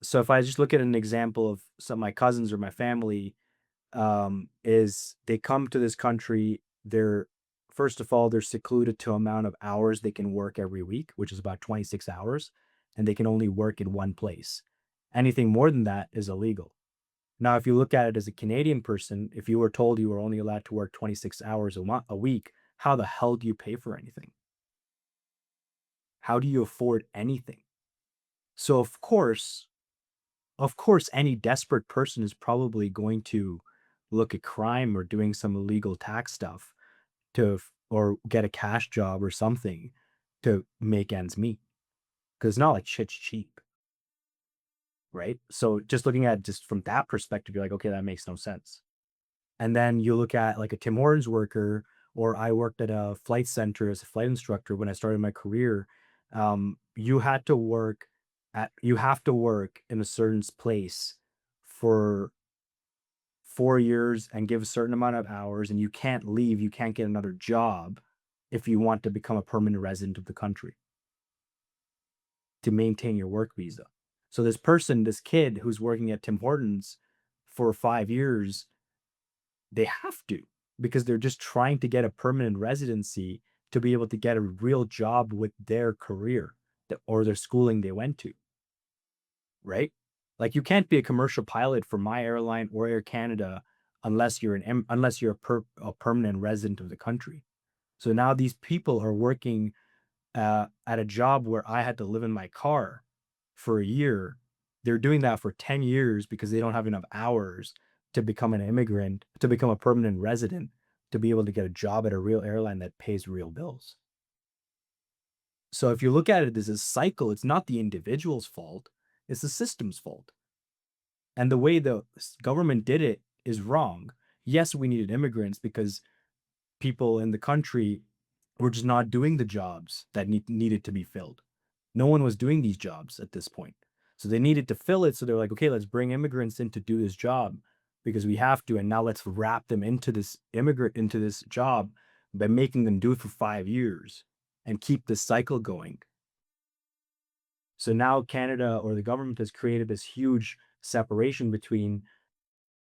So if I just look at an example of some of my cousins or my family, is they come to this country, they're first of all, they're secluded to amount of hours they can work every week, which is about 26 hours, and they can only work in one place. Anything more than that is illegal. Now, if you look at it as a Canadian person, if you were told you were only allowed to work 26 hours a week, how the hell do you pay for anything? How do you afford anything? So of course, any desperate person is probably going to look at crime or doing some illegal tax stuff or get a cash job or something to make ends meet. Because it's not like shit's cheap, right? So just looking at it just from that perspective, you're like, okay, that makes no sense. And then you look at like a Tim Hortons worker, or I worked at a flight center as a flight instructor when I started my career. You have to work in a certain place for 4 years and give a certain amount of hours, and you can't leave. You can't get another job if you want to become a permanent resident of the country to maintain your work visa. So this kid who's working at Tim Hortons for 5 years, they have to because they're just trying to get a permanent residency to be able to get a real job with their career. or their schooling they went to, right? Like you can't be a commercial pilot for my airline or Air Canada unless you're a permanent resident of the country. So now these people are working at a job where I had to live in my car for a year. They're doing that for 10 years because they don't have enough hours to become an immigrant, to become a permanent resident, to be able to get a job at a real airline that pays real bills. So if you look at it as a cycle, it's not the individual's fault, it's the system's fault. And the way the government did it is wrong. Yes, we needed immigrants because people in the country were just not doing the jobs that needed to be filled. No one was doing these jobs at this point. So they needed to fill it. So they're like, okay, let's bring immigrants in to do this job because we have to. And now let's wrap them into this job by making them do it for 5 years and keep the cycle going. So now Canada or the government has created this huge separation between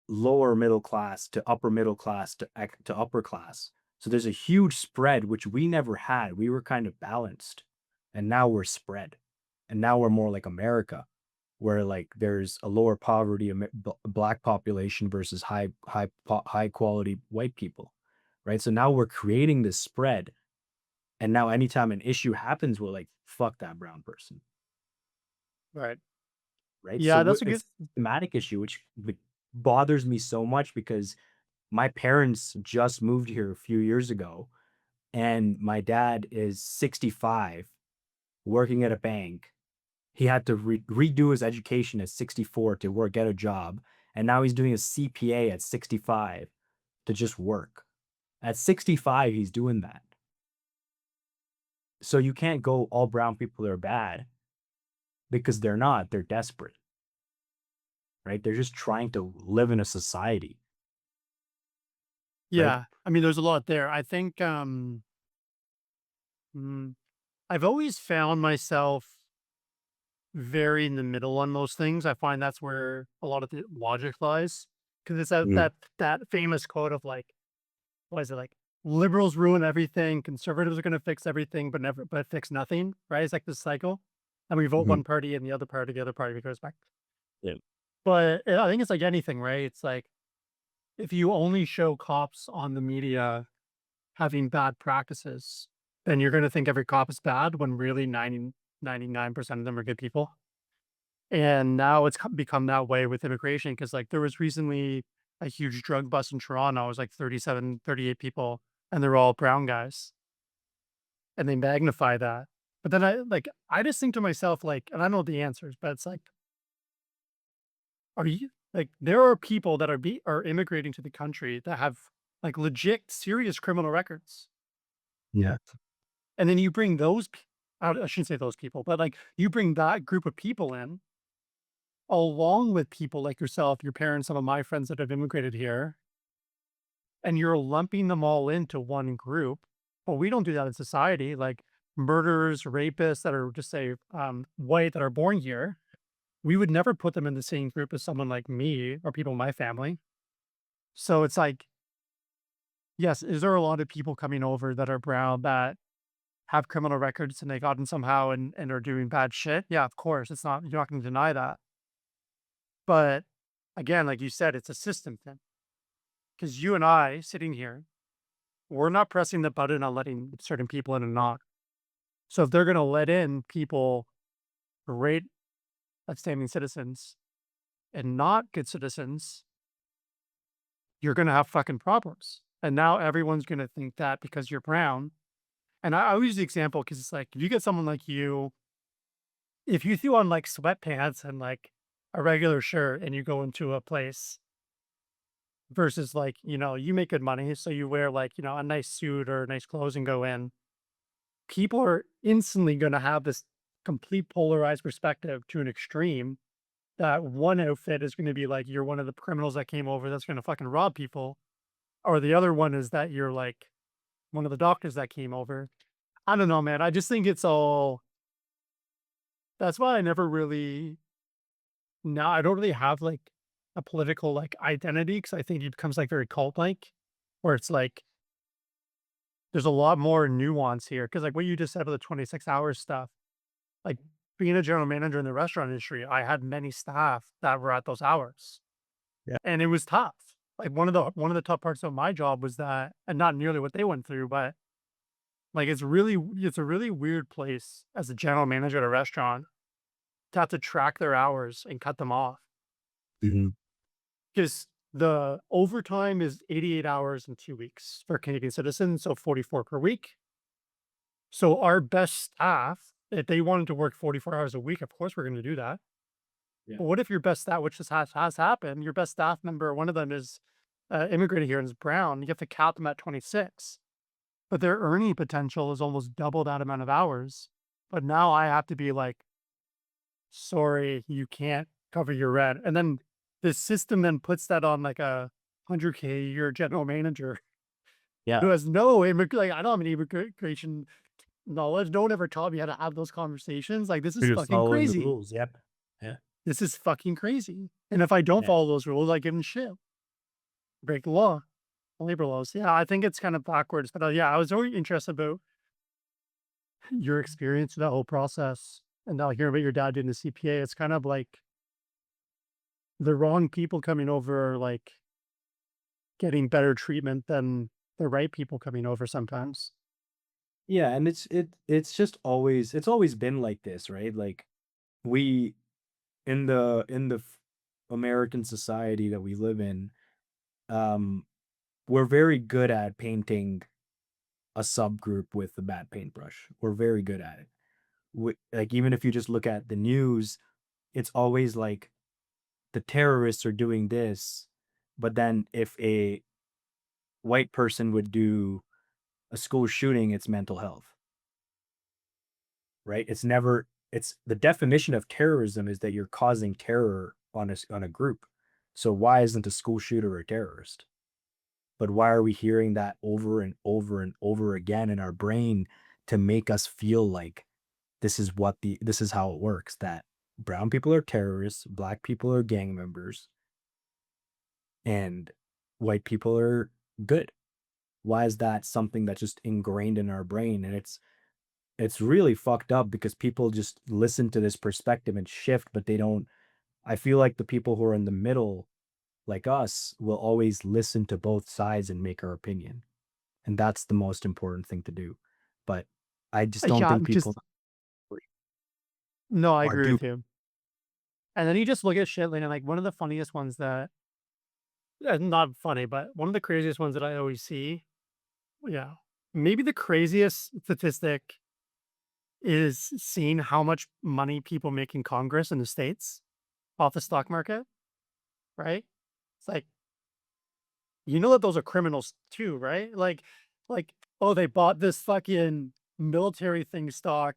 lower middle class to upper middle class to upper class. So there's a huge spread which we never had. We were kind of balanced, and now we're spread, and now we're more like America, where like there's a lower poverty black population versus high quality white people, right? So now we're creating this spread, and now anytime an issue happens, we're like, fuck that brown person, Right. right? So Yeah, that's a good. it's a systematic issue, which bothers me so much because my parents just moved here a few years ago, and my dad is 65, working at a bank. He had to redo his education at 64 to work, get a job, and now he's doing a CPA at 65 to just work. At 65, he's doing that. So you can't go all brown people are bad because they're not. They're desperate, right? They're just trying to live in a society, right? Yeah, I mean, there's a lot there. I think, I've always found myself very in the middle on most things. I find that's where a lot of the logic lies, because it's Mhm, that famous quote of like, what is it like? Liberals ruin everything. Conservatives are going to fix everything, but fix nothing. Right? It's like this cycle, and we vote mhm. one party, and the other party goes back. Yeah. But I think it's like anything, right? It's like if you only show cops on the media having bad practices, then you're going to think every cop is bad when really 99% of them are good people. And now it's become that way with immigration because, like, there was recently a huge drug bust in Toronto. It was like 37, 38 people, and they're all brown guys, and they magnify that. But then I just think to myself, like, and I know the answers, but it's like, are you like, there are people that are immigrating to the country that have like legit serious criminal records. Yeah. And then you bring I shouldn't say those people, but like you bring that group of people in along with people like yourself, your parents, some of my friends that have immigrated here, and you're lumping them all into one group. Well, we don't do that in society. Like murderers, rapists that are just say white that are born here, we would never put them in the same group as someone like me or people in my family. So it's like, yes, is there a lot of people coming over that are brown that have criminal records and they got in somehow and are doing bad shit? Yeah, of course. It's not, you're not going to deny that. But again, like you said, it's a system thing. Because you and I sitting here, we're not pressing the button on letting certain people in or not. So if they're going to let in people great upstanding citizens and not good citizens, you're going to have fucking problems. And now everyone's going to think that because you're brown. And I always use the example because it's like, if you get someone like you, if you threw on like sweatpants and like a regular shirt and you go into a place versus like, you make good money. So you wear like, a nice suit or nice clothes and go in, people are instantly going to have this complete polarized perspective to an extreme that one outfit is going to be like, you're one of the criminals that came over that's going to fucking rob people. Or the other one is that you're like one of the doctors that came over. I don't know, man. I just think it's all, that's why I never really, no, I don't really have like a political like identity because I think it becomes like very cult like, where it's like there's a lot more nuance here. Cause like what you just said about the 26 hours stuff, Like, being a general manager in the restaurant industry, I had many staff that were at those hours, Yeah. and it was tough. Like, one of the tough parts of my job was that, and not nearly what they went through, but, like, it's a really weird place as a general manager at a restaurant to have to track their hours and cut them off, Mhm. because the overtime is 88 hours in 2 weeks for Canadian citizens, so 44 per week. So our best staff, if they wanted to work 44 hours a week, of course we're gonna do that. Yeah. But what if your best staff, which has happened, your best staff member, one of them is, immigrated here and is brown, you have to cap them at 26, but their earning potential is almost double that amount of hours. But now I have to be like, "Sorry, you can't cover your rent." And then the system then puts that on like a 100K a year general manager Yeah. who has no like, I don't have any immigration knowledge. No one ever taught me how to have those conversations. Like, this is You're just fucking following the crazy. rules. Yep. Yeah. This is fucking crazy. And if I don't Yeah. follow those rules, I get in shit. Break the law, labor laws. Yeah, I think it's kind of backwards. But yeah, I was very interested about your experience with that whole process. And now hearing about your dad doing the CPA, it's kind of like the wrong people coming over are like getting better treatment than the right people coming over sometimes. Yeah, and it's just always it's always been like this, right? Like, we in the American society that we live in, um, we're very good at painting a subgroup with a bad paintbrush. We're very good at it. Like, even if you just look at the news, it's always like the terrorists are doing this, but then if a white person would do a school shooting, it's mental health, right? It's never it's the definition of terrorism is that you're causing terror on a group. So why isn't a school shooter a terrorist? But why are we hearing that over and over and over again in our brain to make us feel like this is how it works, that brown people are terrorists, black people are gang members, and white people are good? Why is that something that's just ingrained in our brain? And it's really fucked up because people just listen to this perspective and shift, but they don't. I feel like the people who are in the middle, like us, will always listen to both sides and make our opinion. And that's the most important thing to do. But I just don't Yeah, think people just no, I are agree doing. with you. And then you just look at shit, and like one of the funniest ones that, not funny, but one of the craziest ones that I always see. Yeah, maybe the craziest statistic is seeing how much money people make in Congress in the States off the stock market, right? It's like, you know that those are criminals too, right? Like, oh, they bought this fucking military thing stock.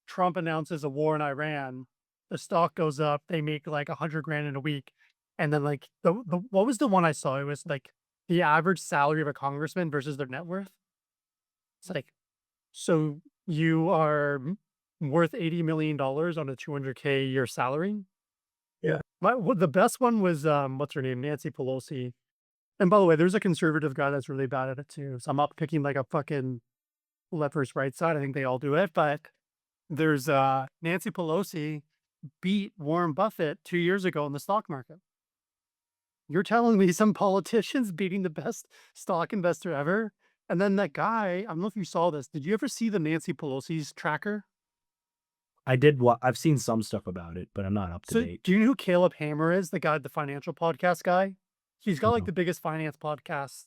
Trump announces a war in Iran. The stock goes up. They make like 100 grand in a week. And then like the what was the one I saw? It was like the average salary of a congressman versus their net worth. It's like, so you are worth $80 million on a 200K a year salary. Yeah. The best one was what's her name? Nancy Pelosi. And by the way, there's a conservative guy that's really bad at it too. So I'm not picking like a fucking left versus right side. I think they all do it. But there's Nancy Pelosi beat Warren Buffett 2 years ago in the stock market. You're telling me some politicians beating the best stock investor ever? And then that guy, I don't know if you saw this. Did you ever see the Nancy Pelosi's tracker? I've seen some stuff about it, but I'm not up to So date. do you know who Caleb Hammer is? The financial podcast guy? He's got like No. the biggest finance podcast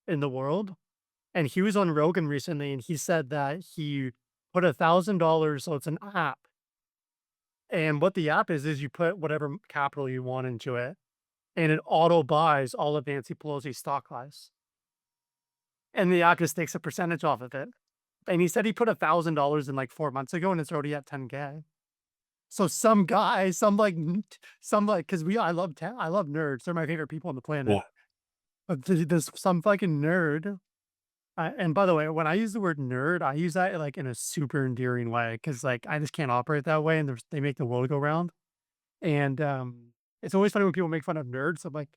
in the world. And he was on Rogan recently and he said that he put $1,000. So it's an app. And what the app is you put whatever capital you want into it and it auto buys all of Nancy Pelosi's stock buys. And the app just takes a percentage off of it. And he said he put $1,000 in like 4 months ago and it's already at 10K. So some guy, some like, because I love nerds. They're my favorite people on the planet. Yeah. But there's some fucking nerd. And by the way, when I use the word nerd, I use that like in a super endearing way because like I just can't operate that way, and they make the world go round. And it's always funny when people make fun of nerds. I'm like,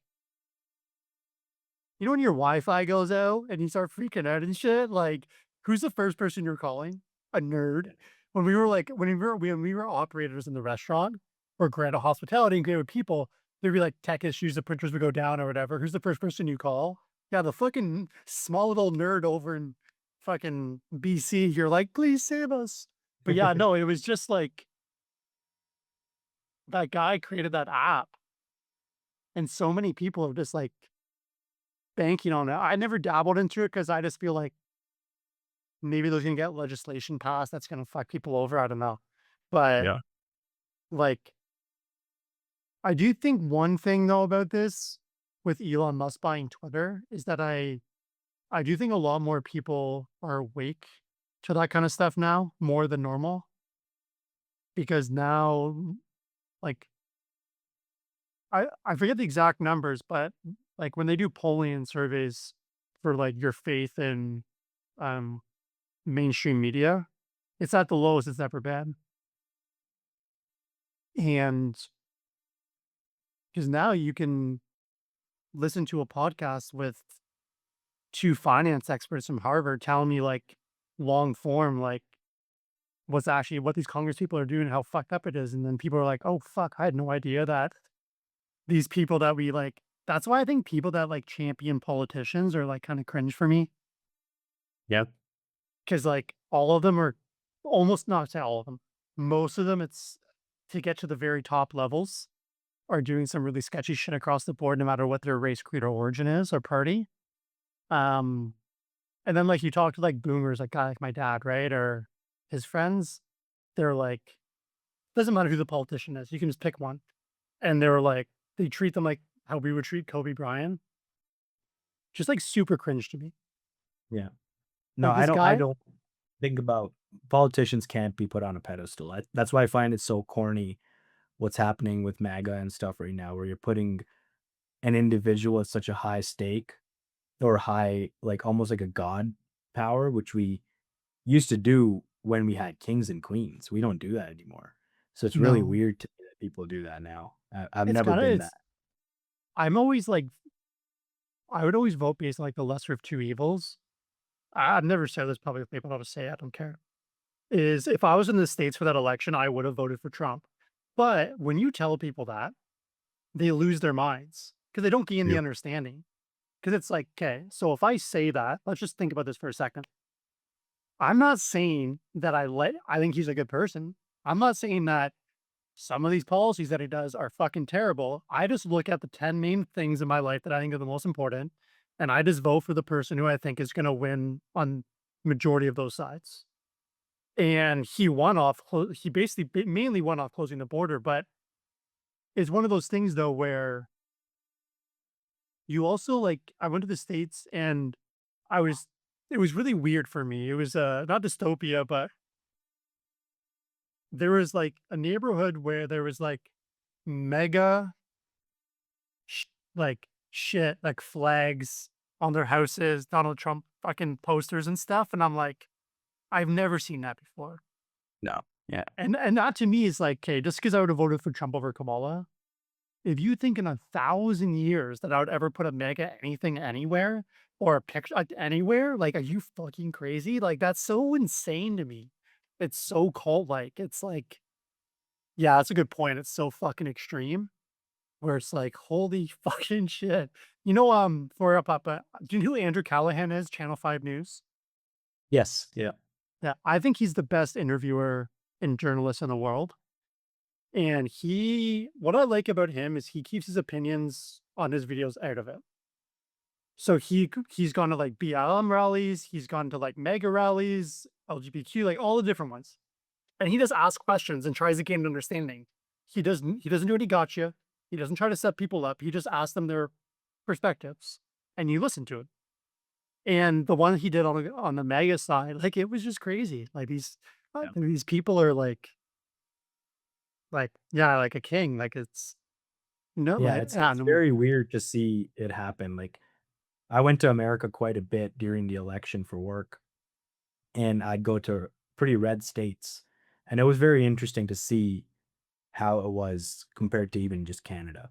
you know, when your Wi-Fi goes out and you start freaking out and shit, like, who's the first person you're calling? A nerd. when we were operators in the restaurant or granted hospitality and great with people, there'd be like tech issues, the printers would go down or whatever. Who's the first person you call? Yeah, the fucking small little nerd over in fucking BC. You're like, please save us. But yeah, no, it was just like that guy created that app, and so many people are just like banking on it. I never dabbled into it because I just feel like maybe there's gonna get legislation passed that's gonna fuck people over. I don't know. But Yeah. like I do think one thing though about this with Elon Musk buying Twitter is that I do think a lot more people are awake to that kind of stuff now more than normal because now like I forget the exact numbers, but like when they do polling and surveys for like your faith in um mainstream media, it's at the lowest it's ever been. And because now you can listen to a podcast with 2 finance experts from Harvard telling me, like, long form, like, what's actually what these Congress people are doing and how fucked up it is, and then people are like, "Oh, fuck, I had no idea that these people that we like." That's why I think people that, like, champion politicians are, like, kinda cringe for me, Yeah. because like, all of them are almost not say all of them, most of them, it's to get to the very top levels are doing some really sketchy shit across the board no matter what their race, creed, or origin is or party. Um And then, like, you talk to, like, boomers, like, guy like my dad, right, or his friends, they're like doesn't matter who the politician is, you can just pick one, and they were like they treat them like how we would treat Kobe Bryant, just, like, super cringe to me. Yeah. No, Like, I this don't I guy don't think about politicians can't be put on a pedestal. That's why I find it so corny what's happening with MAGA and stuff right now, where you're putting an individual at such a high stake or high, like almost like a god power, which we used to do when we had kings and queens. We don't do that anymore. So it's really no, weird to me that people do that now. I've it's never kinda been that. it's I'm always like I would always vote based on, like, the lesser of 2 evils. I've never said this publicly, but I'll just say it, I don't care. Is if I was in the States for that election, I would have voted for Trump. But when you tell people that, they lose their minds because they don't gain the Yep. understanding. Because it's like, okay, so if I say that, let's just think about this for a second. I'm not saying that I think he's a good person. I'm not saying that some of these policies that he does are fucking terrible. I just look at the 10 main things in my life that I think are the most important, and I just vote for the person who I think is gonna win on majority of those sides. And he basically mainly won off closing the border, but it's one of those things though where you also like I went to the States and I was it was really weird for me. It was, not dystopia, but there was, like, a neighborhood where there was, like, mega sh shit, like, flags on their houses, Donald Trump fucking posters and stuff, and I'm like, "I've never seen that before." No. Yeah. And that to me is like, okay, just because I would have voted for Trump over Kamala, if you think in 1,000 years that I would ever put a mega anything anywhere or a picture like, anywhere, like, are you fucking crazy? Like, that's so insane to me. It's so cult-like. It's like yeah, that's a good point. It's so fucking extreme where it's like, holy fucking shit. For a papa, do you know who Andrew Callahan is? Channel 5 News? Yes. Yeah. Yeah, I think he's the best interviewer and journalist in the world. And what I like about him is he keeps his opinions on his videos out of it. So he's gone to like BLM rallies, he's gone to like mega rallies, LGBTQ, like all the different ones. And he just asks questions and tries to gain an understanding. He doesn't do any gotcha. He doesn't try to set people up. He just asks them their perspectives and you listen to it. And the one he did on the mega side, like it was just crazy. Like Yeah. these people are yeah, like a king. Like it's no Yeah, like it's yeah, it's no, very weird to see it happen. Like I went to America quite a bit during the election for work, and I'd go to pretty red states, and it was very interesting to see how it was compared to even just Canada.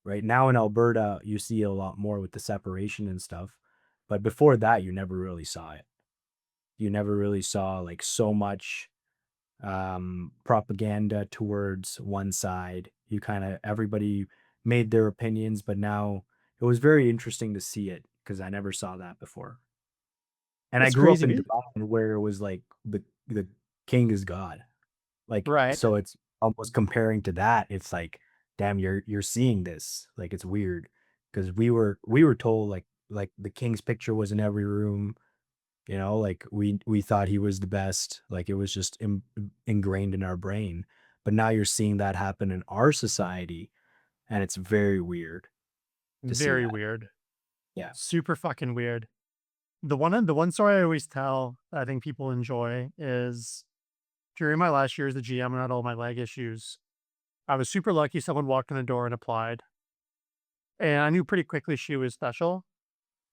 Right now in Alberta, you see a lot more with the separation and stuff, but before that, you never really saw it. You never really saw like so much. propaganda towards one side. You kind of everybody made their opinions, but now it was very interesting to see it because I never saw that before. And I It's grew up crazy. in Dubai where it was like the king is God. Like, Right. so it's almost comparing to that, it's like, damn, you're seeing this. Like, it's weird because we were told like the king's picture was in every room, you know, like we thought he was the best. Like it was just ingrained in our brain. But now you're seeing that happen in our society, and it's very weird to see Very that. weird. Yeah. Super fucking weird. The one story I always tell that I think people enjoy is during my last year as the GM and had all my leg issues, I was super lucky someone walked in the door and applied. And I knew pretty quickly she was special.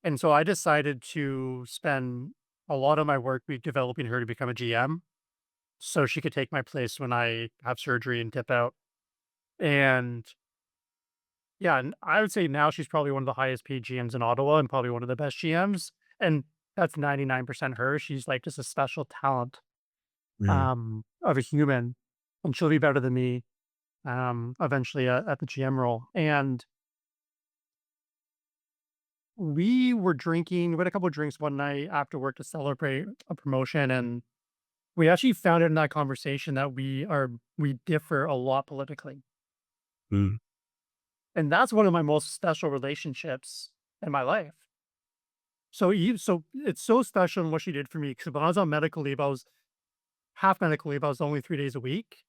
And so I decided to spend a lot of my work week developing her to become a GM so she could take my place when I have surgery and dip out. And yeah, and I would say now she's probably one of the highest paid GMs in Ottawa and probably one of the best GMs. And that's 99% her. She's like just a special talent Mhm. of a human. And she'll be better than me eventually at the GM role. And we had a couple of drinks one night after work to celebrate a promotion. And we actually found out in that conversation that we differ a lot politically. Mhm. And that's one of my most special relationships in my life. So it's so special in what she did for me because when I was on medical leave, I was half medical leave. I was only 3 days a week.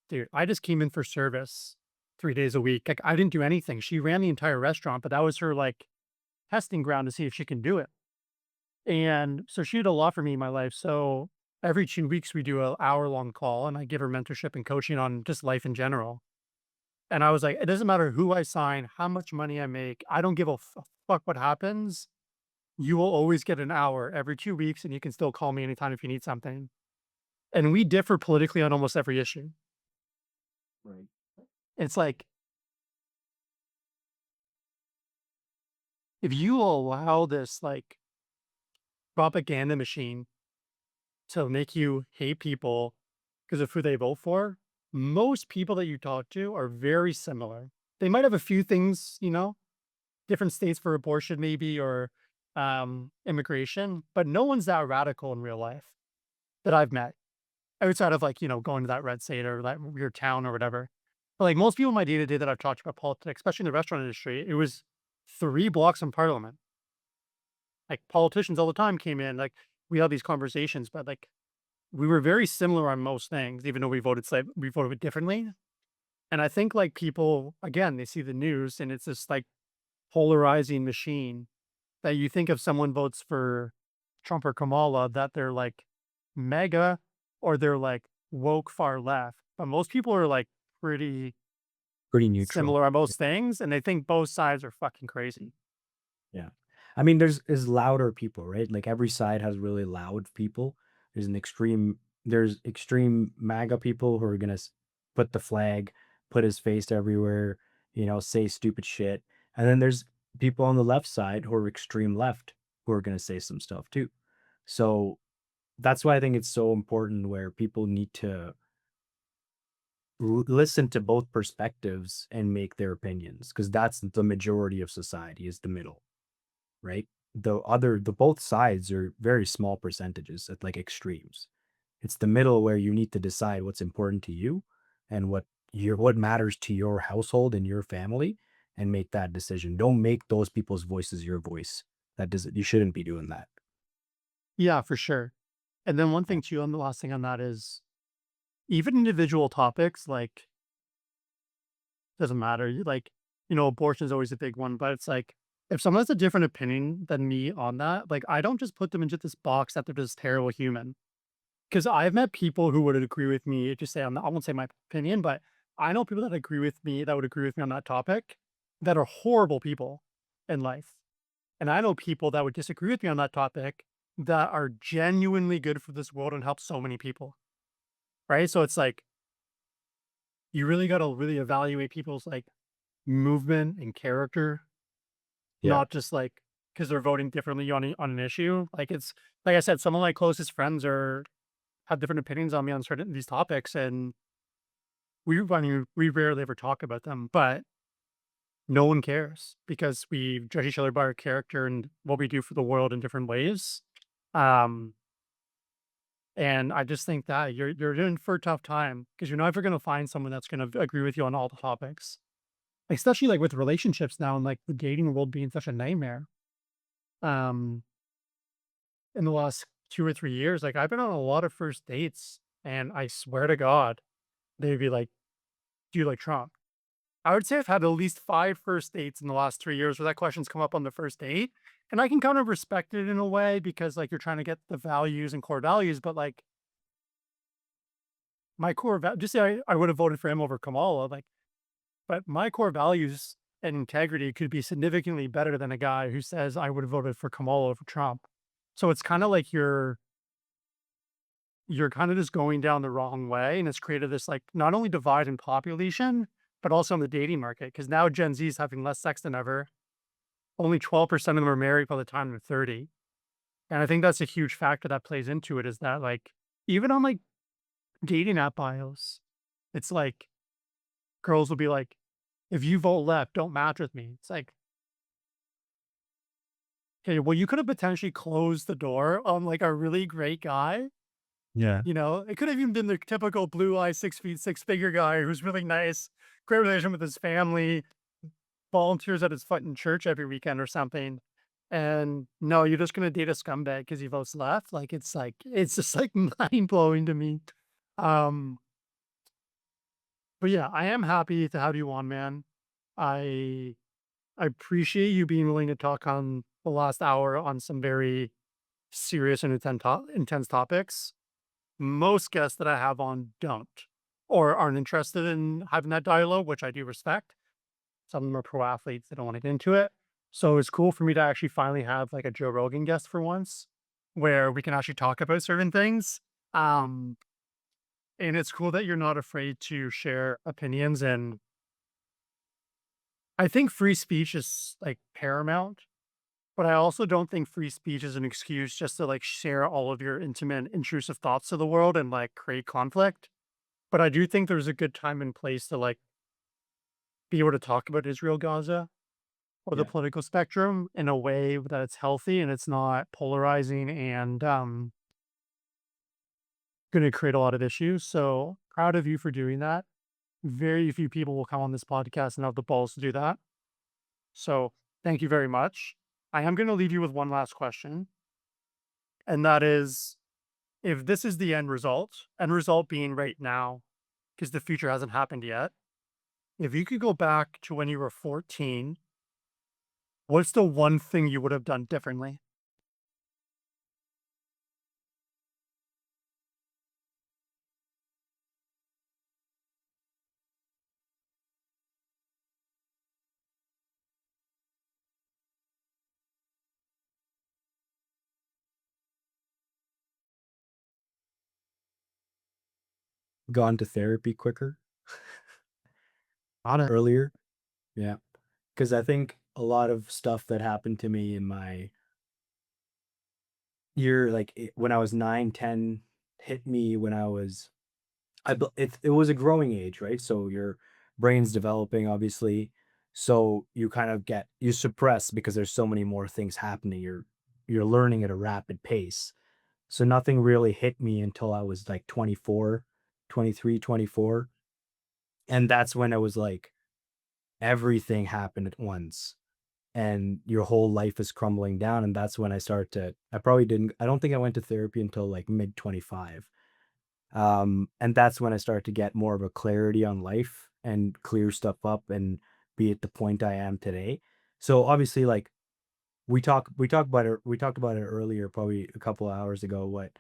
Dude, I just came in for service 3 days a week. Like I didn't do anything. She ran the entire restaurant, but that was her like testing ground to see if she can do it. And so she did a lot for me in my life. So every 2 weeks we do an hour long call and I give her mentorship and coaching on just life in general. And I was like, it doesn't matter who I sign, how much money I make. I don't give a fuck what happens. You will always get an hour every 2 weeks and you can still call me anytime if you need something. And we differ politically on almost every issue. Right. It's like, if you allow this like propaganda machine to make you hate people because of who they vote for, most people that you talk to are very similar. They might have a few things, different states for abortion, maybe, or immigration, but no one's that radical in real life that I've met outside of like, going to that red state or that weird town or whatever. But like most people in my day to day that I've talked about politics, especially in the restaurant industry, it was 3 blocks from Parliament. Like politicians all the time came in, like we had these conversations, but like we were very similar on most things, even though we voted differently. And I think like people, again, they see the news and it's this like polarizing machine that you think if someone votes for Trump or Kamala, that they're like mega or they're like woke far left. But most people are like pretty Pretty neutral. similar on most things, and they think both sides are fucking crazy. Yeah. I mean, there's louder people, right? Like every side has really loud people. There's extreme MAGA people who are gonna put the flag, put his face everywhere, say stupid shit. And then there's people on the left side who are extreme left who are gonna say some stuff too. So that's why I think it's so important where people need to listen to both perspectives and make their opinions because that's the majority of society is the middle, right? The both sides are very small percentages at like extremes. It's the middle where you need to decide what's important to you and what matters to your household and your family and make that decision. Don't make those people's voices your voice. That doesn't you shouldn't be doing that. Yeah, for sure. And then one Yeah. thing too, on the last thing on that is even individual topics, like doesn't matter. Like, abortion is always a big one, but it's like if someone has a different opinion than me on that, like I don't just put them into this box that they're this terrible human. Because I've met people who would agree with me, just say I won't say my opinion, but I know people that agree with me that would agree with me on that topic that are horrible people in life. And I know people that would disagree with me on that topic that are genuinely good for this world and help so many people. Right. So it's like you really got to really evaluate people's like movement and character, Yeah. not just like because they're voting differently on an issue. Like it's like I said, some of my closest friends are have different opinions on me on certain these topics, and I mean, we rarely ever talk about them, but no one cares because we judge each other by our character and what we do for the world in different ways. Um, and I just think that you're in for a tough time because you're never gonna find someone that's gonna agree with you on all the topics, especially like with relationships now and like the dating world being such a nightmare. Um, in the last 2 or 3 years, like I've been on a lot of first dates, and I swear to God, they'd be like, "Do you like Trump?" I would say I've had at least 5 first dates in the last 3 years where that question's come up on the first date, and I can kind of respect it in a way because, like, you're trying to get the values and core values, but, like, my core va just say I would have voted for him over Kamala, like, but my core values and integrity could be significantly better than a guy who says, "I would have voted for Kamala over Trump." So it's kinda like you're kinda just going down the wrong way, and it's created this, like, not only divide in population, but also in the dating market. Because now Gen Z is having less sex than ever. Only 12% of them are married by the time they're 30, and I think that's a huge factor that plays into it is that, like, even on, like, dating app bios, it's like, girls will be like, "If you vote left, don't match with me." It's like, "Okay, well, you could have potentially closed the door on, like, a really great guy." Yeah. You know, it could have even been the typical blue eye, 6 feet, six-figure guy who's really nice, great relation with his family, volunteers at his fucking church every weekend or something. And no, you're just gonna date a scumbag because he votes left. Like it's just like mind blowing to me. Um, but yeah, I am happy to have you on, man. I I appreciate you being willing to talk on the last hour on some very serious and intense topics. Most guests that I have on don't or aren't interested in having that dialogue, which I do respect. Some of them are pro athletes, they don't want to get into it. So it's cool for me to actually finally have like a Joe Rogan guest for once where we can actually talk about certain things. Um, and it's cool that you're not afraid to share opinions. And I think free speech is like paramount, but I also don't think free speech is an excuse just to like share all of your intimate, intrusive thoughts to the world and like create conflict. But I do think there's a good time and place to, like, be able to talk about Israel, Gaza, or the Yeah. political spectrum in a way that it's healthy and it's not polarizing and, gonna create a lot of issues, so proud of you for doing that. Very few people will come on this podcast and have the balls to do that, so thank you very much. I am gonna leave you with one last question, and that is, if this is the end result being right now, because the future hasn't happened yet, if you could go back to when you were 14, what's the one thing you would have done differently? Gone to therapy quicker, Got it. earlier. Yeah. Because I think a lot of stuff that happened to me in my year, like when I was 9, 10, hit me when I was, it was a growing age, right? So your brain's developing, obviously. So you kind of you suppress because there's so many more things happening. You're learning at a rapid pace. So nothing really hit me until I was like 24, 23, 24. And that's when it was like everything happened at once and your whole life is crumbling down. And that's when I don't think I went to therapy until like mid 25. And that's when I started to get more of a clarity on life and clear stuff up and be at the point I am today. So obviously, like we talked about it earlier, probably a couple of hours ago, what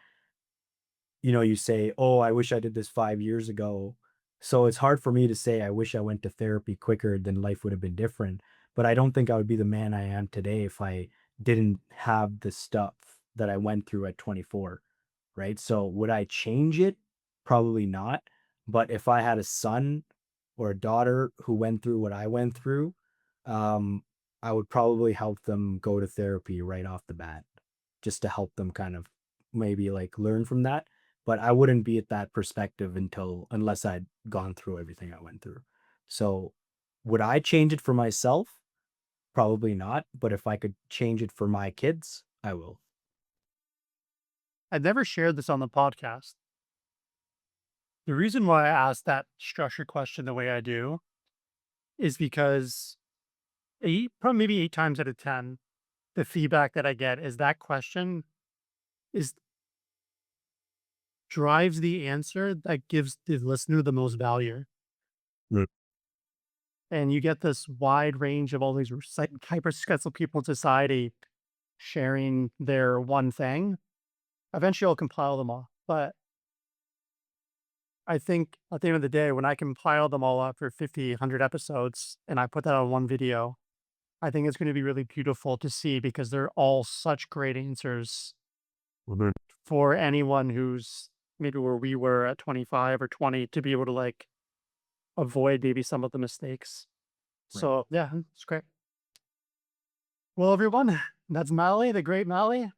you say, "Oh, I wish I did this 5 years ago." So it's hard for me to say I wish I went to therapy quicker, then life would have been different. But I don't think I would be the man I am today if I didn't have the stuff that I went through at 24, right? So would I change it? Probably not. But if I had a son or a daughter who went through what I went through, um, I would probably help them go to therapy right off the bat, just to help them kind of maybe like learn from that. but I wouldn't be at that perspective unless I'd gone through everything I went through. So, would I change it for myself? Probably not, but if I could change it for my kids, I will. I've never shared this on the podcast. The reason why I asked that structured question the way I do is because probably maybe 8 times out of 10, the feedback that I get is that question is drives the answer that gives the listener the most value. Mm. And you get this wide range of all these hyper successful people in society sharing their one thing. Eventually, I'll compile them all. But I think at the end of the day, when I compile them all up for 50, 100 episodes and I put that on one video, I think it's going to be really beautiful to see because they're all such great answers Mhm. for anyone who's maybe where we were at 25 or 20 to be able to like avoid maybe some of the mistakes. Right. So yeah, it's great. Well, everyone, that's Mally, the great Mally.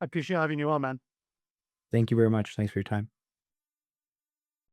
I appreciate having you on, man. Thank you very much. Thanks for your time.